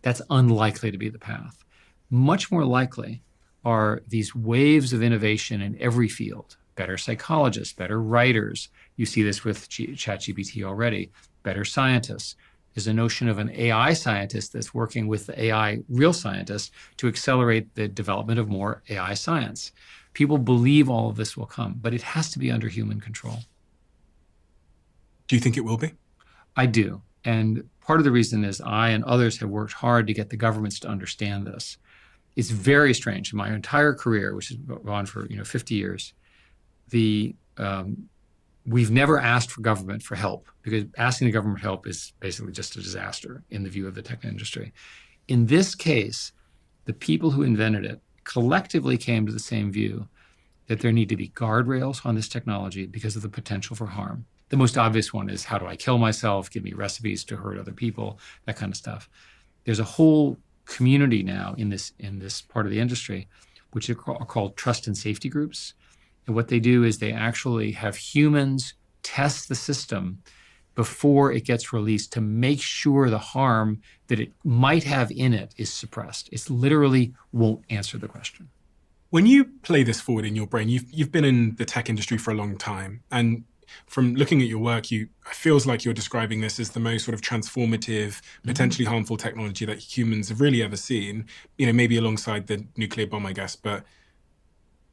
A: That's unlikely to be the path. Much more likely are these waves of innovation in every field. Better psychologists, better writers. You see this with ChatGPT already. Better scientists. There's a notion of an AI scientist that's working with the AI real scientists to accelerate the development of more AI science. People believe all of this will come, but it has to be under human control.
B: Do you think it will be?
A: I do. And part of the reason is I and others have worked hard to get the governments to understand this. It's very strange. In my entire career, which has gone for 50 years, we've never asked for government for help, because asking the government for help is basically just a disaster in the view of the tech industry. In this case, the people who invented it collectively came to the same view that there need to be guardrails on this technology because of the potential for harm. The most obvious one is, how do I kill myself? Give me recipes to hurt other people, that kind of stuff. There's a whole community now in this part of the industry, which are called trust and safety groups. And what they do is they actually have humans test the system before it gets released to make sure the harm that it might have in it is suppressed. It literally won't answer the question.
B: When you play this forward in your brain, you've been in the tech industry for a long time. And from looking at your work, it feels like you're describing this as the most sort of transformative, potentially harmful technology that humans have really ever seen, maybe alongside the nuclear bomb, I guess, but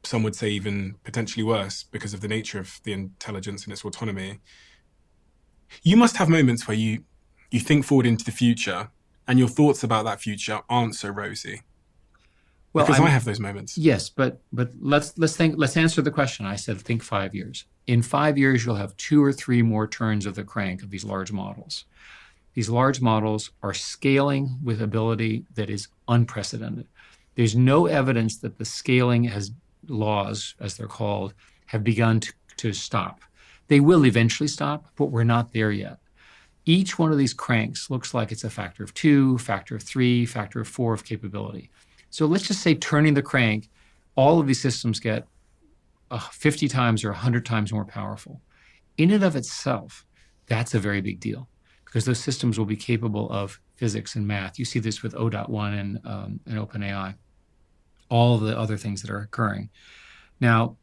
B: some would say even potentially worse because of the nature of the intelligence and its autonomy. You must have moments where you think forward into the future and your thoughts about that future aren't so rosy. Well, because I have those moments.
A: Yes, but let's answer the question. I said, think 5 years. In 5 years, you'll have 2 or 3 more turns of the crank of these large models. These large models are scaling with ability that is unprecedented. There's no evidence that the scaling laws, as they're called, have begun to stop. They will eventually stop, but we're not there yet. Each one of these cranks looks like it's a factor of 2, factor of 3, factor of 4 of capability. So let's just say turning the crank, all of these systems get 50 times or 100 times more powerful. In and of itself, that's a very big deal, because those systems will be capable of physics and math. You see this with O.1 and OpenAI. All the other things that are occurring. Now,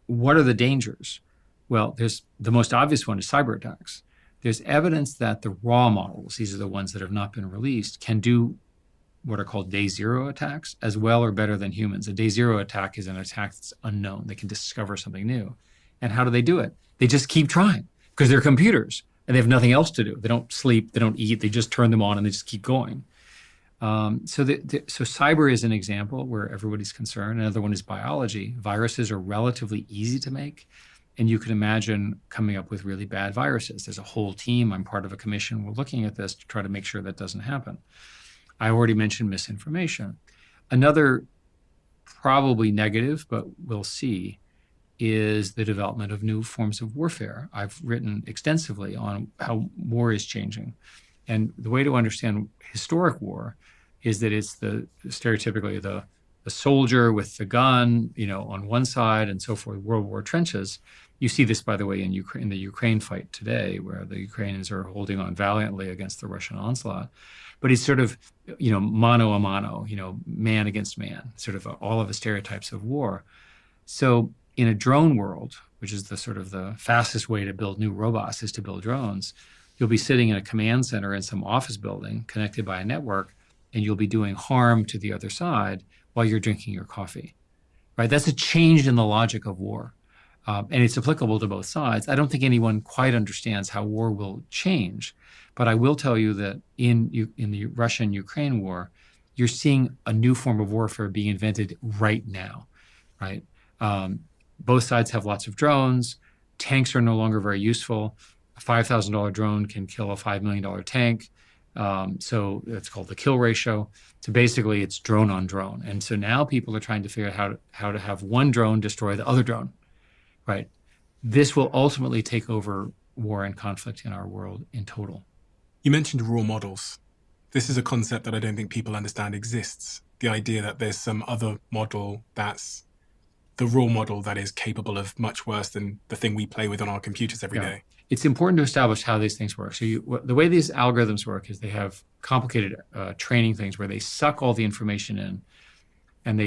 A: what are the dangers? Well, the most obvious one is cyber attacks. There's evidence that the raw models, these are the ones that have not been released, can do what are called day zero attacks as well or better than humans. A day zero attack is an attack that's unknown. They can discover something new. And how do they do it? They just keep trying, because they're computers and they have nothing else to do. They don't sleep, they don't eat, they just turn them on and they just keep going. So cyber is an example where everybody's concerned. Another one is biology. Viruses are relatively easy to make, and you can imagine coming up with really bad viruses. There's a whole team. I'm part of a commission. We're looking at this to try to make sure that doesn't happen. I already mentioned misinformation. Another probably negative, but we'll see, is the development of new forms of warfare. I've written extensively on how war is changing. And the way to understand historic war is that it's stereotypically the soldier with the gun, on one side and so forth, World War trenches. You see this, by the way, in the Ukraine fight today, where the Ukrainians are holding on valiantly against the Russian onslaught. But it's sort of, mano a mano, man against man, sort of all of the stereotypes of war. So in a drone world, which is the fastest way to build new robots is to build drones, you'll be sitting in a command center in some office building connected by a network, and you'll be doing harm to the other side while you're drinking your coffee, right? That's a change in the logic of war. And it's applicable to both sides. I don't think anyone quite understands how war will change, but I will tell you that in the Russia-Ukraine war, you're seeing a new form of warfare being invented right now, right? Both sides have lots of drones. Tanks are no longer very useful. A $5,000 drone can kill a $5 million tank. So it's called the kill ratio. So basically it's drone on drone. And so now people are trying to figure out how to have one drone destroy the other drone, right? This will ultimately take over war and conflict in our world in total.
B: You mentioned raw models. This is a concept that I don't think people understand exists. The idea that there's some other model that's the raw model that is capable of much worse than the thing we play with on our computers every day.
A: It's important to establish how these things work. So the way these algorithms work is they have complicated training things where they suck all the information in, and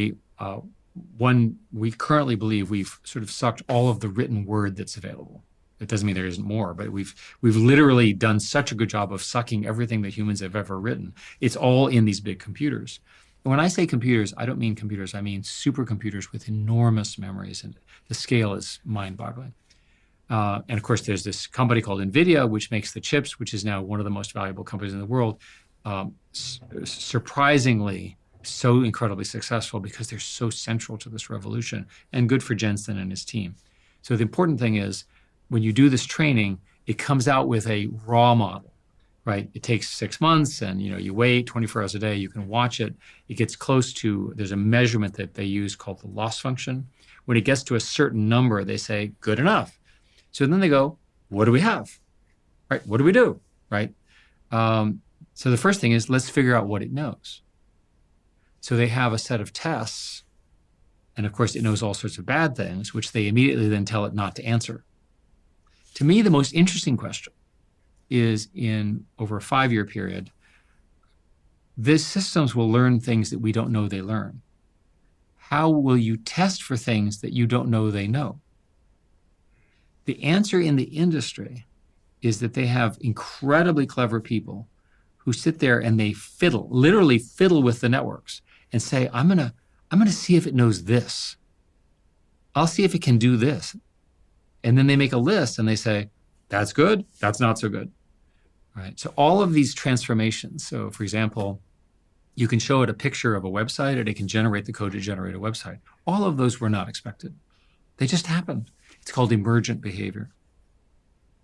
A: we currently believe we've sort of sucked all of the written word that's available. It doesn't mean there isn't more, but we've literally done such a good job of sucking everything that humans have ever written. It's all in these big computers. And when I say computers, I don't mean computers. I mean supercomputers with enormous memories, and the scale is mind-boggling. And of course, there's this company called NVIDIA, which makes the chips, which is now one of the most valuable companies in the world, surprisingly so incredibly successful because they're so central to this revolution, and good for Jensen and his team. So the important thing is, when you do this training, it comes out with a raw model, right? It takes 6 months, and you wait 24 hours a day. You can watch it. It gets close to, there's a measurement that they use called the loss function. When it gets to a certain number, they say, good enough. So then they go, what do we have, right? What do we do, right? So the first thing is, let's figure out what it knows. So they have a set of tests, and of course it knows all sorts of bad things, which they immediately then tell it not to answer. To me, the most interesting question is, in over a 5-year period, these systems will learn things that we don't know they learn. How will you test for things that you don't know they know? The answer in the industry is that they have incredibly clever people who sit there and they literally fiddle with the networks and say, I'm gonna see if it knows this. I'll see if it can do this. And then they make a list and they say, that's good, that's not so good, right? So all of these transformations, so for example, you can show it a picture of a website and it can generate the code to generate a website. All of those were not expected. They just happened. It's called emergent behavior.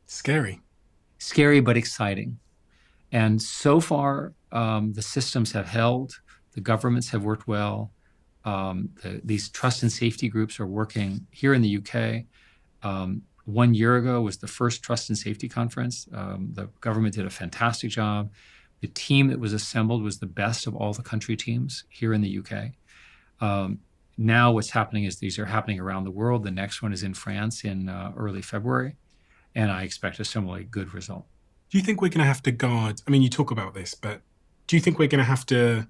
B: Scary.
A: Scary, but exciting. And so far, the systems have held. The governments have worked well. These trust and safety groups are working here in the UK. 1 year ago was the first trust and safety conference. The government did a fantastic job. The team that was assembled was the best of all the country teams here in the UK. Now what's happening is these are happening around the world. The next one is in France in early February, and I expect a similarly good result.
B: Do you think we're going to have to guard, I mean, you talk about this, but do you think we're going to have to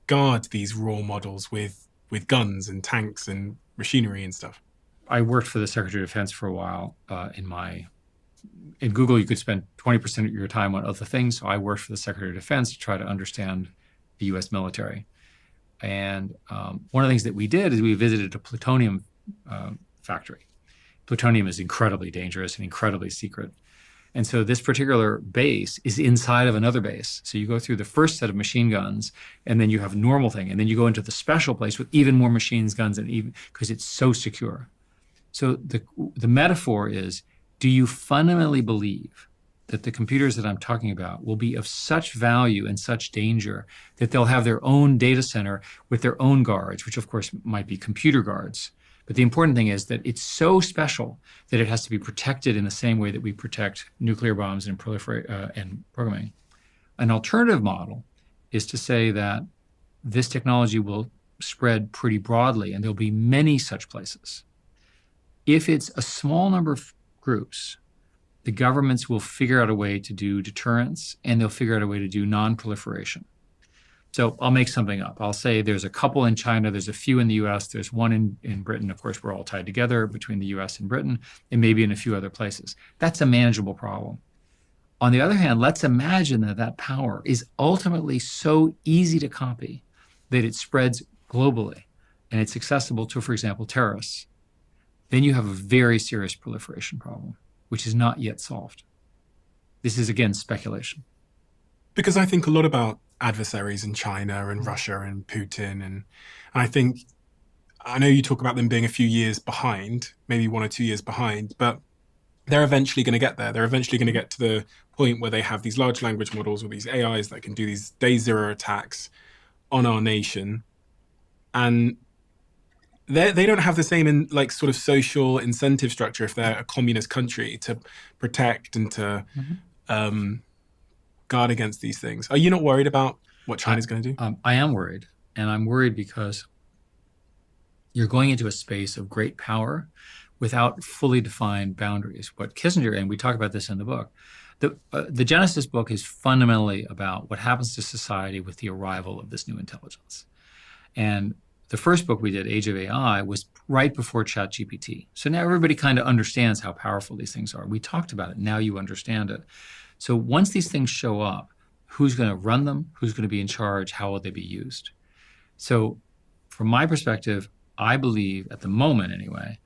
B: guard these raw models with guns and tanks and machinery and stuff?
A: I worked for the Secretary of Defense for a while. In Google, you could spend 20% of your time on other things. So I worked for the Secretary of Defense to try to understand the US military. And one of the things that we did is we visited a plutonium factory. Plutonium is incredibly dangerous and incredibly secret. And so this particular base is inside of another base. So you go through the first set of machine guns, and then you have a normal thing. And then you go into the special place with even more machine guns, and even because it's so secure. So the metaphor is, do you fundamentally believe that the computers that I'm talking about will be of such value and such danger that they'll have their own data center with their own guards, which of course might be computer guards. But the important thing is that it's so special that it has to be protected in the same way that we protect nuclear bombs and and programming. An alternative model is to say that this technology will spread pretty broadly, and there'll be many such places. If it's a small number of groups, the governments will figure out a way to do deterrence, and they'll figure out a way to do non-proliferation. So I'll make something up. I'll say there's a couple in China, there's a few in the US, there's one in Britain. Of course, we're all tied together between the US and Britain, and maybe in a few other places. That's a manageable problem. On the other hand, let's imagine that that power is ultimately so easy to copy that it spreads globally, and it's accessible to, for example, terrorists. Then you have a very serious proliferation problem, which is not yet solved. This is, again, speculation.
B: Because I think a lot about adversaries in China and Russia and Putin. And I know you talk about them being a few years behind, maybe 1 or 2 years behind, but they're eventually going to get there. They're eventually going to get to the point where they have these large language models or these AIs that can do these day zero attacks on our nation. And they don't have the same sort of social incentive structure if they're a communist country to protect and to guard against these things. Are you not worried about what China's going to do?
A: I am worried, and I'm worried because you're going into a space of great power without fully defined boundaries. What Kissinger, and we talk about this in the book, the Genesis book is fundamentally about what happens to society with the arrival of this new intelligence. And the first book we did, Age of AI, was right before ChatGPT. So now everybody kind of understands how powerful these things are. We talked about it. Now you understand it. So once these things show up, who's going to run them? Who's going to be in charge? How will they be used? So from my perspective, I believe, at the moment anyway,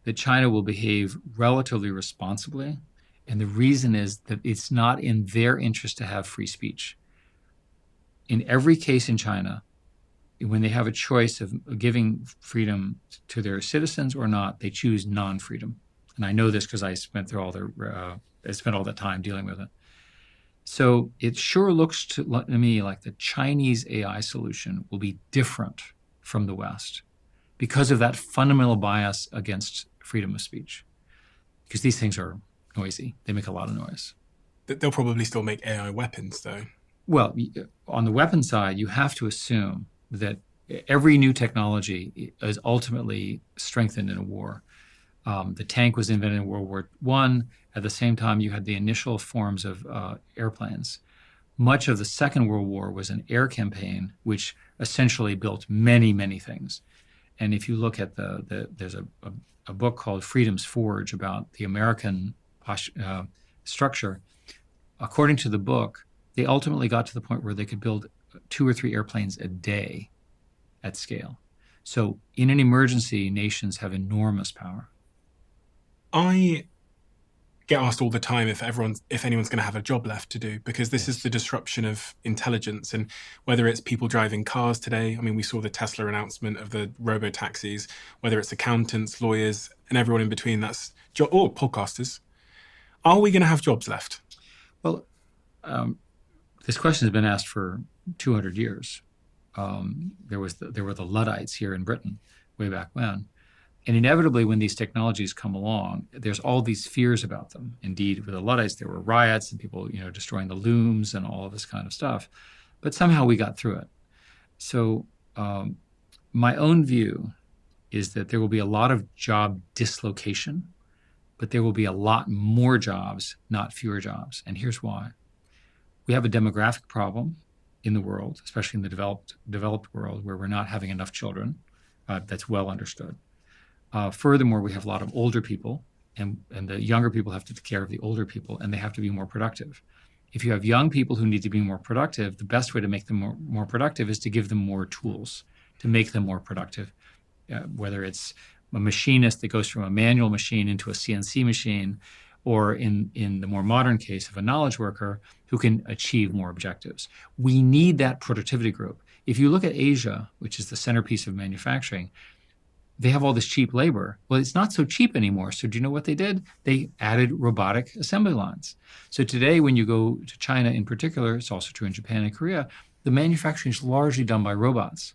A: that China will behave relatively responsibly. And the reason is that it's not in their interest to have free speech. In every case in China, when they have a choice of giving freedom to their citizens or not, they choose non-freedom. And I know this because I spent all that time dealing with it. So it sure looks to me like the Chinese AI solution will be different from the West because of that fundamental bias against freedom of speech. Because these things are noisy. They make a lot of noise.
B: They'll probably still make AI weapons, though.
A: Well, on the weapon side, you have to assume that every new technology is ultimately strengthened in a war. The tank was invented in World War I. At the same time, you had the initial forms of airplanes. Much of the Second World War was an air campaign, which essentially built many, many things. And if you look at there's a book called Freedom's Forge about the American structure. According to the book, they ultimately got to the point where they could build 2 or 3 airplanes a day at scale. So in an emergency, nations have enormous power.
B: I get asked all the time if anyone's going to have a job left to do, because this is the disruption of intelligence. And whether it's people driving cars today, I mean, we saw the Tesla announcement of the robo-taxis, whether it's accountants, lawyers, and everyone in between, or podcasters. Are we going to have jobs left?
A: Well, this question has been asked for 200 years. There were the Luddites here in Britain way back when. And inevitably, when these technologies come along, there's all these fears about them. Indeed, with the Luddites, there were riots and people, destroying the looms and all of this kind of stuff. But somehow we got through it. So my own view is that there will be a lot of job dislocation, but there will be a lot more jobs, not fewer jobs. And here's why. We have a demographic problem in the world, especially in the developed world, where we're not having enough children. That's well understood. Furthermore, we have a lot of older people, and the younger people have to take care of the older people, and they have to be more productive. If you have young people who need to be more productive, the best way to make them more productive is to give them more tools to make them more productive, whether it's a machinist that goes from a manual machine into a CNC machine, or in the more modern case of a knowledge worker who can achieve more objectives. We need that productivity group. If you look at Asia, which is the centerpiece of manufacturing, they have all this cheap labor. Well, it's not so cheap anymore. So do you know what they did? They added robotic assembly lines. So today, when you go to China in particular, it's also true in Japan and Korea, the manufacturing is largely done by robots.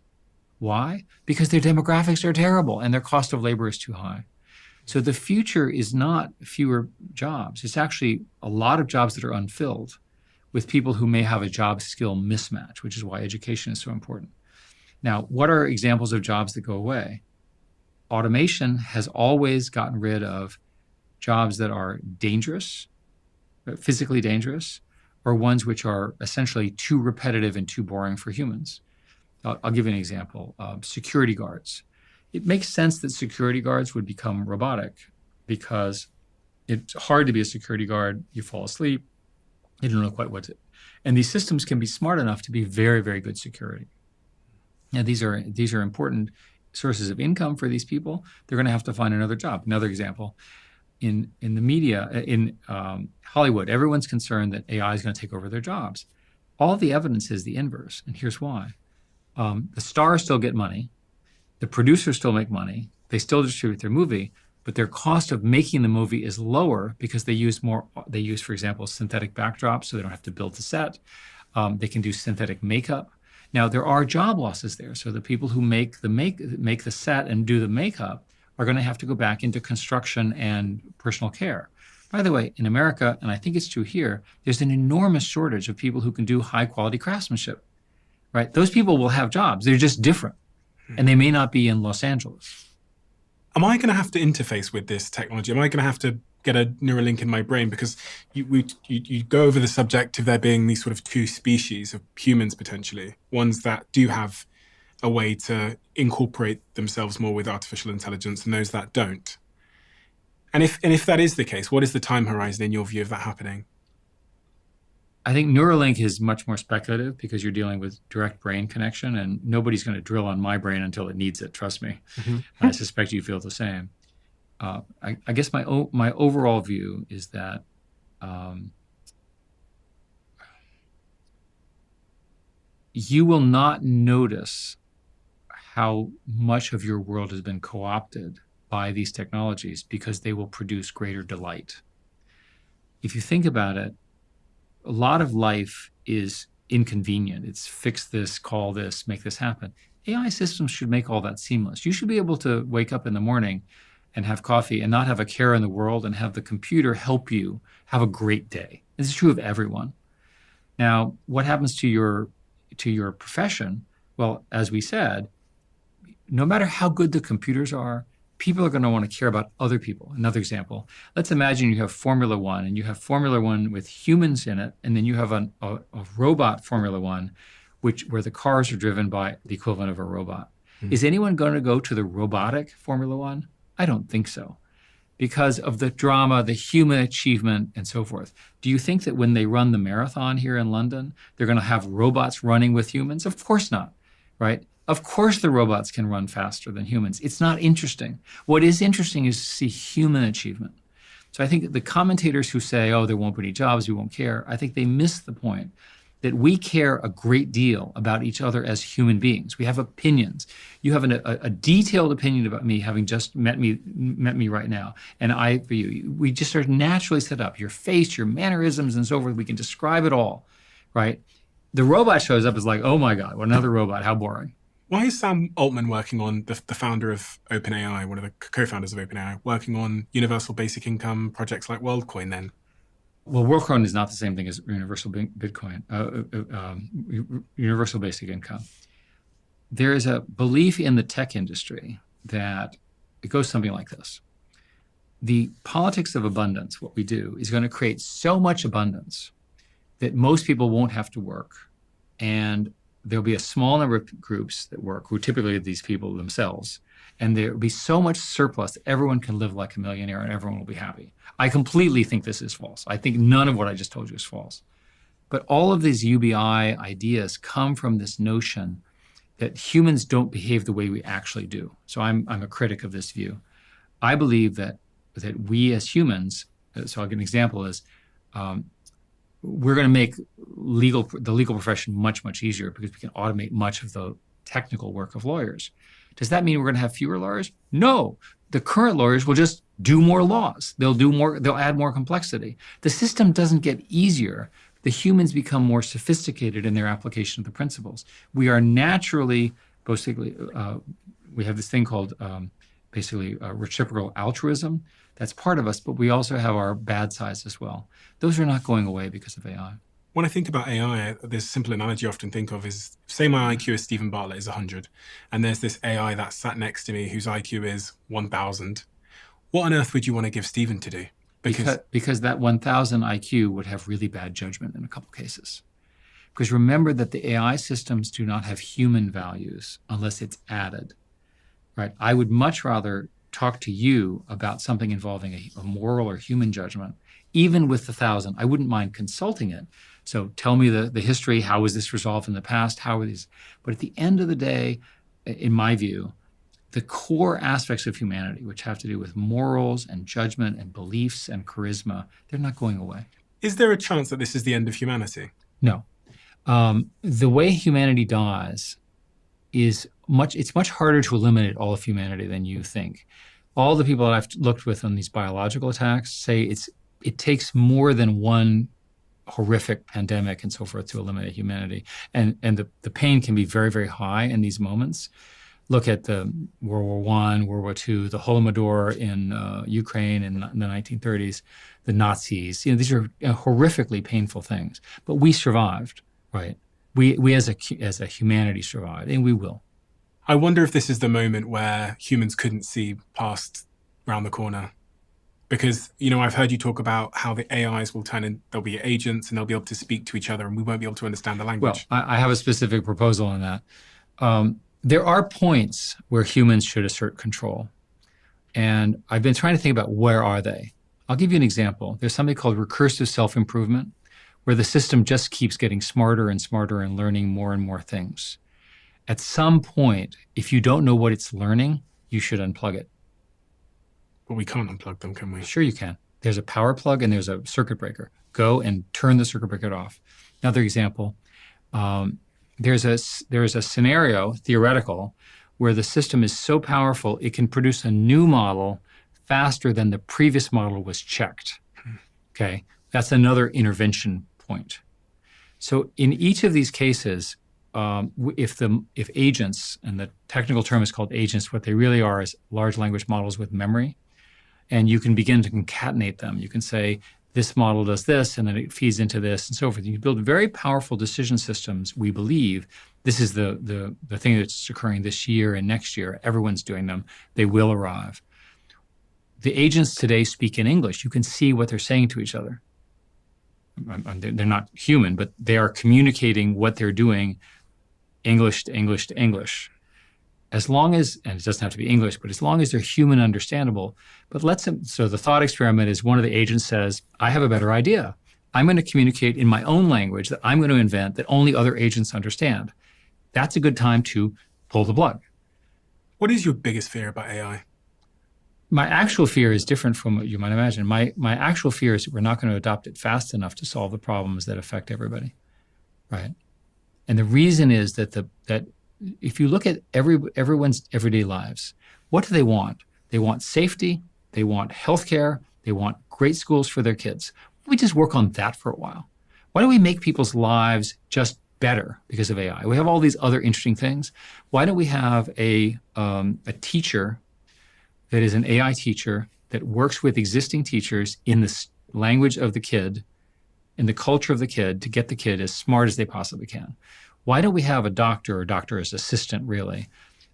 A: Why? Because their demographics are terrible and their cost of labor is too high. So the future is not fewer jobs. It's actually a lot of jobs that are unfilled with people who may have a job skill mismatch, which is why education is so important. Now, what are examples of jobs that go away? Automation has always gotten rid of jobs that are dangerous, physically dangerous, or ones which are essentially too repetitive and too boring for humans. I'll give you an example. Security guards. It makes sense that security guards would become robotic because it's hard to be a security guard. You fall asleep. You don't know quite what to. And these systems can be smart enough to be very, very good security. Now, these are important sources of income for these people. They're going to have to find another job. Another example, in the media, in Hollywood, everyone's concerned that AI is going to take over their jobs. All the evidence is the inverse, and here's why. The stars still get money. The producers still make money. They still distribute their movie, but their cost of making the movie is lower because they use, for example, synthetic backdrops, so they don't have to build the set. They can do synthetic makeup. Now, there are job losses there. So the people who make the set and do the makeup are going to have to go back into construction and personal care. By the way, in America, and I think it's true here, there's an enormous shortage of people who can do high-quality craftsmanship, right? Those people will have jobs. They're just different, and they may not be in Los Angeles.
B: Am I going to have to interface with this technology? Am I going to have to get a neural link in my brain? Because you go over the subject of there being these sort of two species of humans potentially, ones that do have a way to incorporate themselves more with artificial intelligence and those that don't. And if that is the case, what is the time horizon in your view of that happening?
A: I think Neuralink is much more speculative because you're dealing with direct brain connection, and nobody's going to drill on my brain until it needs it. Trust me. Mm-hmm. I suspect you feel the same. I guess my overall view is that you will not notice how much of your world has been co-opted by these technologies because they will produce greater delight. If you think about it, a lot of life is inconvenient. It's fix this, call this, make this happen. AI systems should make all that seamless. You should be able to wake up in the morning and have coffee and not have a care in the world and have the computer help you have a great day. This is true of everyone. Now, what happens to your profession? Well, as we said, no matter how good the computers are, people are going to want to care about other people. Another example, let's imagine you have Formula One and you have Formula One with humans in it, and then you have a robot Formula One, where the cars are driven by the equivalent of a robot. Mm-hmm. Is anyone going to go to the robotic Formula One? I don't think so, because of the drama, the human achievement, and so forth. Do you think that when they run the marathon here in London, they're going to have robots running with humans? Of course not, right? Of course the robots can run faster than humans. It's not interesting. What is interesting is to see human achievement. So I think the commentators who say, oh, there won't be any jobs, we won't care, I think they miss the point that we care a great deal about each other as human beings. We have opinions. You have a detailed opinion about me, having just met me right now, and I for you. We just are naturally set up. Your face, your mannerisms, and so forth. We can describe it all, right? The robot shows up as like, oh my God, what, another robot? How boring.
B: Why is Sam Altman working on, the founder of OpenAI, one of the co-founders of OpenAI, working on universal basic income projects like WorldCoin then?
A: Well, WorldCoin is not the same thing as universal Bitcoin, universal basic income. There is a belief in the tech industry that it goes something like this. The politics of abundance, what we do, is going to create so much abundance that most people won't have to work. And there'll be a small number of groups that work, who typically are these people themselves. And there will be so much surplus that everyone can live like a millionaire and everyone will be happy. I completely think this is false. I think none of what I just told you is false. But all of these UBI ideas come from this notion that humans don't behave the way we actually do. So I'm a critic of this view. I believe that we as humans, so I'll give an example, is we're going to make the legal profession much, much easier because we can automate much of the technical work of lawyers. Does that mean we're going to have fewer lawyers? No. The current lawyers will just do more laws. They'll add more complexity. The system doesn't get easier. The humans become more sophisticated in their application of the principles. We are naturally, basically, we have this thing called reciprocal altruism. That's part of us, but we also have our bad sides as well. Those are not going away because of AI.
B: When I think about AI, this simple analogy I often think of is, say my IQ is Stephen Bartlett is 100, and there's this AI that sat next to me whose IQ is 1,000. What on earth would you want to give Stephen to do?
A: Because that 1,000 IQ would have really bad judgment in a couple cases. Because remember that the AI systems do not have human values unless it's added, right? I would much rather talk to you about something involving a moral or human judgment, even with the 1,000. I wouldn't mind consulting it. So tell me the history. How was this resolved in the past? How are these? But at the end of the day, in my view, the core aspects of humanity, which have to do with morals and judgment and beliefs and charisma, they're not going away.
B: Is there a chance that this is the end of humanity?
A: No. The way humanity dies is it's much harder to eliminate all of humanity than you think. All the people that I've looked with on these biological attacks say it takes more than one horrific pandemic and so forth to eliminate humanity. And the pain can be very, very high in these moments. Look at the World War I, World War II, the Holodomor in Ukraine in the 1930s, the Nazis. These are horrifically painful things. But we survived, right? We as a humanity survived, and we will.
B: I wonder if this is the moment where humans couldn't see past round the corner. Because, I've heard you talk about how the AIs will turn in, they'll be agents and they'll be able to speak to each other and we won't be able to understand the language.
A: Well, I have a specific proposal on that. There are points where humans should assert control. And I've been trying to think about where are they. I'll give you an example. There's something called recursive self-improvement, where the system just keeps getting smarter and smarter and learning more and more things. At some point, if you don't know what it's learning, you should unplug it.
B: But we can't unplug them, can we?
A: Sure you can. There's a power plug and there's a circuit breaker. Go and turn the circuit breaker off. Another example, there's a scenario, theoretical, where the system is so powerful it can produce a new model faster than the previous model was checked. Okay, that's another intervention point. So in each of these cases, if agents, and the technical term is called agents, what they really are is large language models with memory, and you can begin to concatenate them. You can say, this model does this, and then it feeds into this, and so forth. You build very powerful decision systems, we believe. This is the thing that's occurring this year and next year. Everyone's doing them. They will arrive. The agents today speak in English. You can see what they're saying to each other. They're not human, but they are communicating what they're doing English to English to English. As long as, and it doesn't have to be English, but as long as they're human understandable. But so the thought experiment is one of the agents says, I have a better idea. I'm going to communicate in my own language that I'm going to invent that only other agents understand. That's a good time to pull the plug.
B: What is your biggest fear about AI?
A: My actual fear is different from what you might imagine. My actual fear is that we're not going to adopt it fast enough to solve the problems that affect everybody, right? And the reason is that if you look at everyone's everyday lives, what do they want? They want safety, they want healthcare, they want great schools for their kids. Why don't we just work on that for a while? Why don't we make people's lives just better because of AI? We have all these other interesting things. Why don't we have a teacher that is an AI teacher that works with existing teachers in the language of the kid, in the culture of the kid, to get the kid as smart as they possibly can? Why don't we have a doctor or doctor's assistant, really,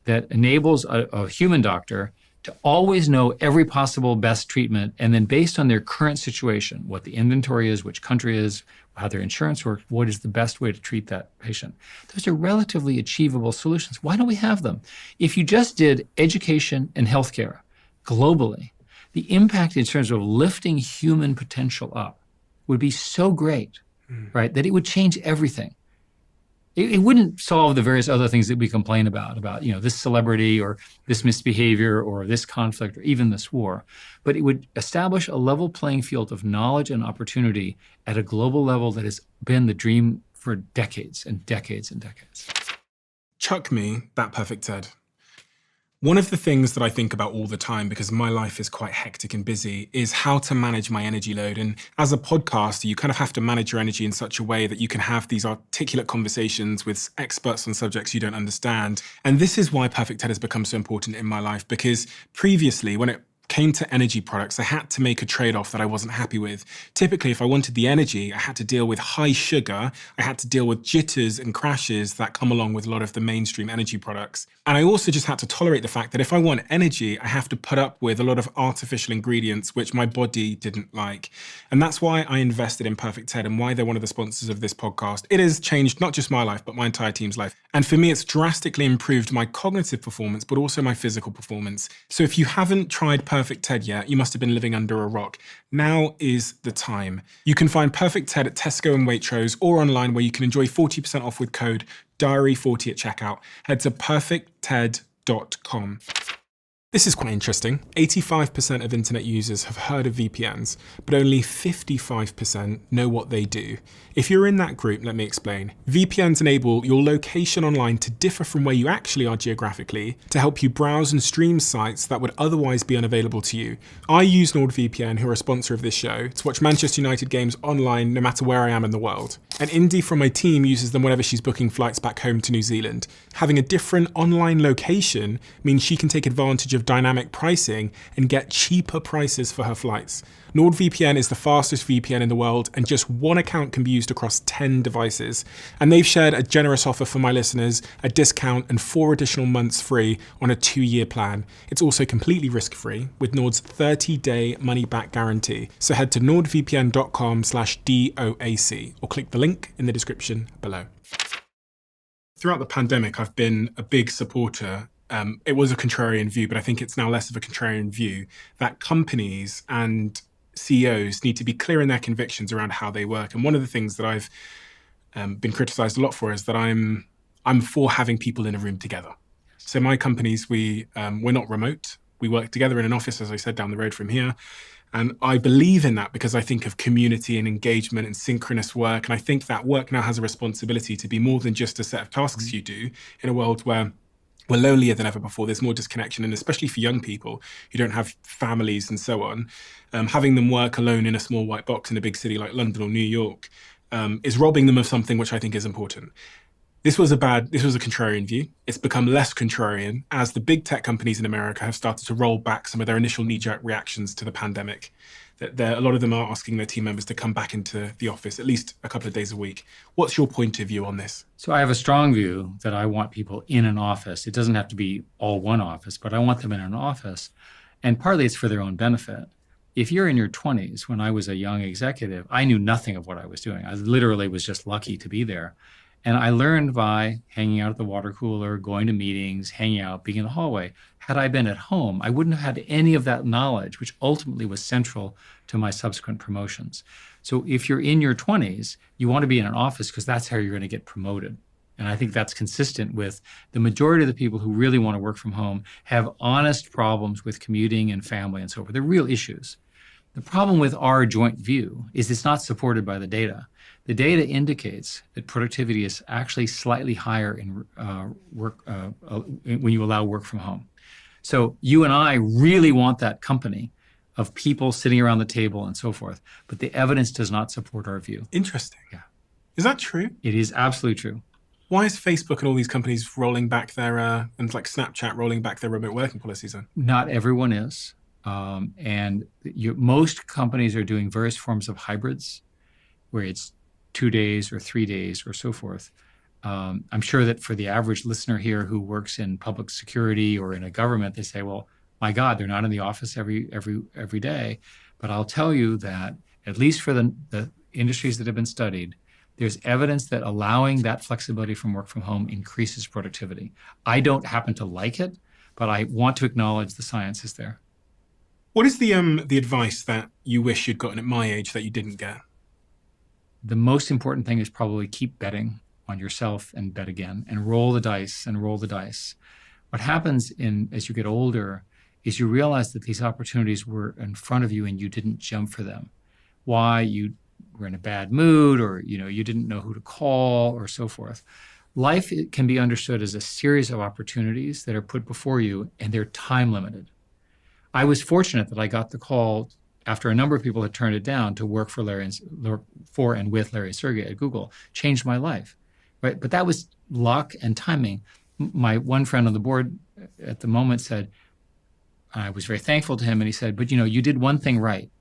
A: that enables a human doctor to always know every possible best treatment, and then based on their current situation, what the inventory is, which country is, how their insurance works, what is the best way to treat that patient? Those are relatively achievable solutions. Why don't we have them? If you just did education and healthcare globally, the impact in terms of lifting human potential up would be so great, right, that it would change everything. It wouldn't solve the various other things that we complain about, this celebrity or this misbehavior or this conflict or even this war. But it would establish a level playing field of knowledge and opportunity at a global level that has been the dream for decades and decades and decades.
B: chuck me that perfect TED. One of the things that I think about all the time, because my life is quite hectic and busy, is how to manage my energy load. And as a podcaster, you kind of have to manage your energy in such a way that you can have these articulate conversations with experts on subjects you don't understand. And this is why Perfect TED has become so important in my life, because previously, when it came to energy products, I had to make a trade-off that I wasn't happy with. Typically, if I wanted the energy, I had to deal with high sugar. I had to deal with jitters and crashes that come along with a lot of the mainstream energy products. And I also just had to tolerate the fact that if I want energy, I have to put up with a lot of artificial ingredients, which my body didn't like. And that's why I invested in Perfect TED and why they're one of the sponsors of this podcast. It has changed not just my life, but my entire team's life. And for me, it's drastically improved my cognitive performance, but also my physical performance. So if you haven't tried Perfect TED yet, you must have been living under a rock. Now is the time. You can find Perfect TED at Tesco and Waitrose or online where you can enjoy 40% off with code DIARY40 at checkout. Head to perfectted.com. This is quite interesting. 85% of internet users have heard of VPNs, but only 55% know what they do. If you're in that group, let me explain. VPNs enable your location online to differ from where you actually are geographically to help you browse and stream sites that would otherwise be unavailable to you. I use NordVPN, who are a sponsor of this show, to watch Manchester United games online no matter where I am in the world. And Indy from my team uses them whenever she's booking flights back home to New Zealand. Having a different online location means she can take advantage of dynamic pricing and get cheaper prices for her flights. NordVPN is the fastest VPN in the world, and just one account can be used across 10 devices. And they've shared a generous offer for my listeners, a discount and 4 additional months free on a 2-year plan. It's also completely risk-free with Nord's 30-day money-back guarantee. So head to nordvpn.com/DOAC or click the link in the description below. Throughout the pandemic, I've been a big supporter. It was a contrarian view, but I think it's now less of a contrarian view, that companies and CEOs need to be clear in their convictions around how they work. And one of the things that I've been criticized a lot for is that I'm for having people in a room together. So my companies, we're not remote. We work together in an office, as I said, down the road from here. And I believe in that because I think of community and engagement and synchronous work. And I think that work now has a responsibility to be more than just a set of tasks you do in a world where we're lonelier than ever before. There's more disconnection, and especially for young people who don't have families and so on, having them work alone in a small white box in a big city like London or New York is robbing them of something which I think is important. This was a contrarian view. It's become less contrarian as the big tech companies in America have started to roll back some of their initial knee-jerk reactions to the pandemic. A lot of them are asking their team members to come back into the office at least a couple of days a week. What's your point of view on this?
A: So I have a strong view that I want people in an office. It doesn't have to be all one office, but I want them in an office. And partly it's for their own benefit. If you're in your 20s, when I was a young executive, I knew nothing of what I was doing. I literally was just lucky to be there. And I learned by hanging out at the water cooler, going to meetings, hanging out, being in the hallway. Had I been at home, I wouldn't have had any of that knowledge, which ultimately was central to my subsequent promotions. So if you're in your 20s, you want to be in an office because that's how you're going to get promoted. And I think that's consistent with the majority of the people who really want to work from home have honest problems with commuting and family and so forth. They're real issues. The problem with our joint view is it's not supported by the data. The data indicates that productivity is actually slightly higher in when you allow work from home. So you and I really want that company of people sitting around the table and so forth, but the evidence does not support our view.
B: Interesting.
A: Yeah.
B: Is that true?
A: It is absolutely true.
B: Why is Facebook and all these companies rolling back their, and like Snapchat rolling back their remote working policies then?
A: Not everyone is. Most companies are doing various forms of hybrids where it's 2 days or 3 days or so forth. I'm sure that for the average listener here who works in public security or in a government, they say, well, my God, they're not in the office every day. But I'll tell you that at least for the industries that have been studied, there's evidence that allowing that flexibility from work from home increases productivity. I don't happen to like it, but I want to acknowledge the science is there.
B: What is the advice that you wish you'd gotten at my age that you didn't get?
A: The most important thing is probably keep betting on yourself and bet again and roll the dice and roll the dice. What happens as you get older is you realize that these opportunities were in front of you and you didn't jump for them. Why? You were in a bad mood or you didn't know who to call or so forth. life can be understood as a series of opportunities that are put before you, and they're time limited. I was fortunate that I got the call after a number of people had turned it down to work for and with Larry and Sergey at Google. Changed my life, right? But that was luck and timing. My one friend on the board at the moment said, I was very thankful to him, and he said, but you did one thing right.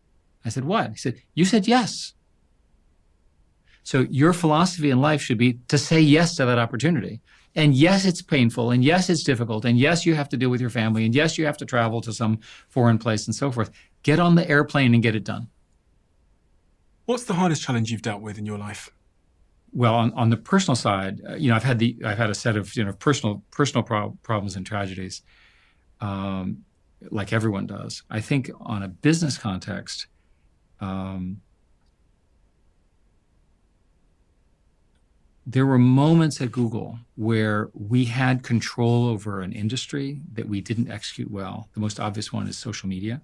A: I said, what? He said, you said yes. So your philosophy in life should be to say yes to that opportunity. And yes, it's painful, and yes, it's difficult, and yes, you have to deal with your family, and yes, you have to travel to some foreign place and so forth. Get on the airplane and get it done.
B: What's the hardest challenge you've dealt with in your life?
A: Well, on the personal side, I've had a set of personal problems and tragedies, like everyone does. I think on a business context, there were moments at Google where we had control over an industry that we didn't execute well. The most obvious one is social media.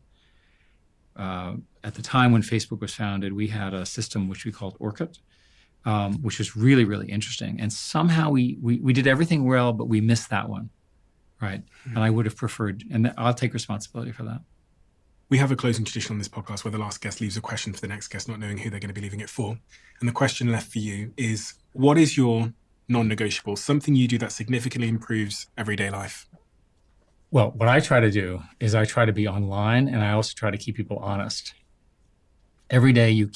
A: At the time when Facebook was founded, we had a system which we called Orkut, which was really, really interesting. And somehow we did everything well, but we missed that one, right? And I would have preferred, and I'll take responsibility for that.
B: We have a closing tradition on this podcast where the last guest leaves a question for the next guest, not knowing who they're going to be leaving it for. And the question left for you is, what is your non-negotiable, something you do that significantly improves everyday life?
A: Well, what I try to do is I try to be online, and I also try to keep people honest. Every day you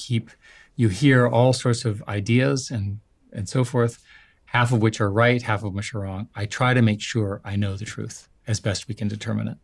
A: hear all sorts of ideas and so forth, half of which are right, half of which are wrong. I try to make sure I know the truth as best we can determine it.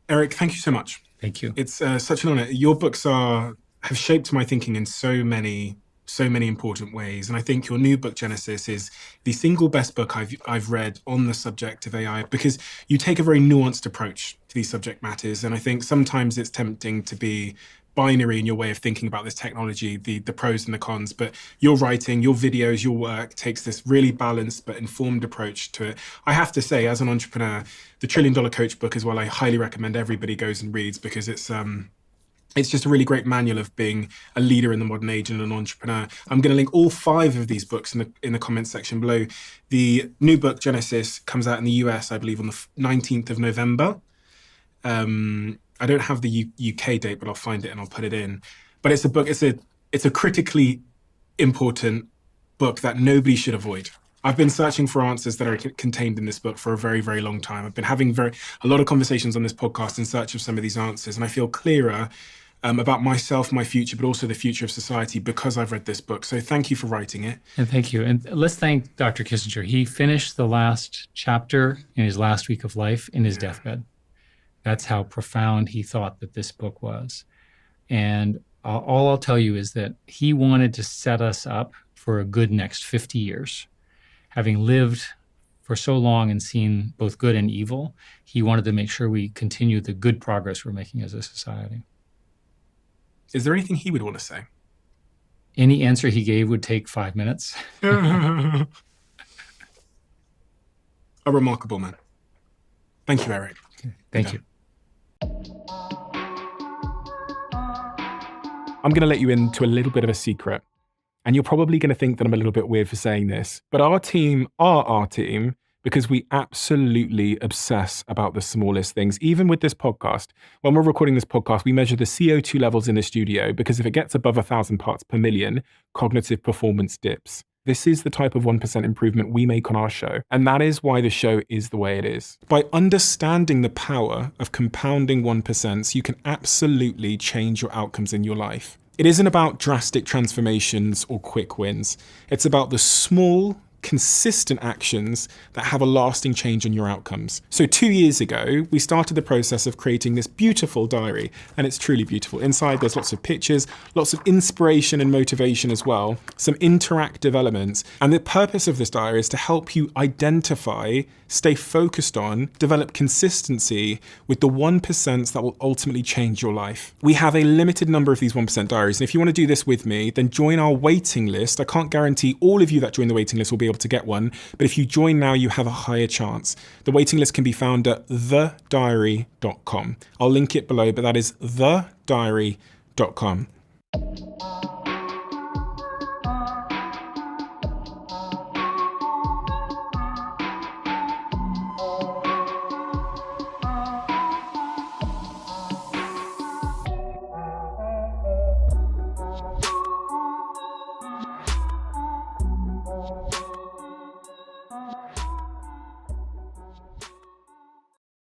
B: Eric, thank you so much.
A: Thank you.
B: It's such an honor. Your books have shaped my thinking in so many important ways. And I think your new book, Genesis, is the single best book I've read on the subject of AI, because you take a very nuanced approach to these subject matters. And I think sometimes it's tempting to be binary in your way of thinking about this technology, the pros and the cons, but your writing, your videos, your work takes this really balanced but informed approach to it. I have to say, as an entrepreneur, the $1 Trillion Coach book as well, I highly recommend everybody goes and reads, because it's just a really great manual of being a leader in the modern age and an entrepreneur. I'm going to link all 5 of these books in the comments section below. The new book, Genesis, comes out in the US, I believe, on the 19th of November. I don't have the UK date, but I'll find it and I'll put it in. But it's a book, it's a critically important book that nobody should avoid. I've been searching for answers that are contained in this book for a very, very long time. I've been having a lot of conversations on this podcast in search of some of these answers, and I feel clearer about myself, my future, but also the future of society because I've read this book. So thank you for writing it.
A: And thank you. And let's thank Dr. Kissinger. He finished the last chapter in his last week of life in his deathbed. That's how profound he thought that this book was. And all I'll tell you is that he wanted to set us up for a good next 50 years. Having lived for so long and seen both good and evil, he wanted to make sure we continue the good progress we're making as a society.
B: Is there anything he would want to say?
A: Any answer he gave would take 5 minutes.
B: A remarkable man. Thank you, Eric.
A: Thank you.
B: I'm going to let you into a little bit of a secret. And you're probably going to think that I'm a little bit weird for saying this, but our team are our team because we absolutely obsess about the smallest things. Even with this podcast, when we're recording this podcast, we measure the CO2 levels in the studio because if it gets above 1,000 parts per million, cognitive performance dips. This is the type of 1% improvement we make on our show. And that is why the show is the way it is. By understanding the power of compounding 1%, you can absolutely change your outcomes in your life. It isn't about drastic transformations or quick wins. It's about the small, consistent actions that have a lasting change on your outcomes. So 2 years ago, we started the process of creating this beautiful diary, and it's truly beautiful. Inside, there's lots of pictures, lots of inspiration and motivation as well, some interactive elements. And the purpose of this diary is to help you identify, stay focused on, develop consistency with the 1% that will ultimately change your life. We have a limited number of these 1% diaries. And if you want to do this with me, then join our waiting list. I can't guarantee all of you that join the waiting list will be able to get one, but if you join now, you have a higher chance. The waiting list can be found at thediary.com. I'll link it below, but that is thediary.com.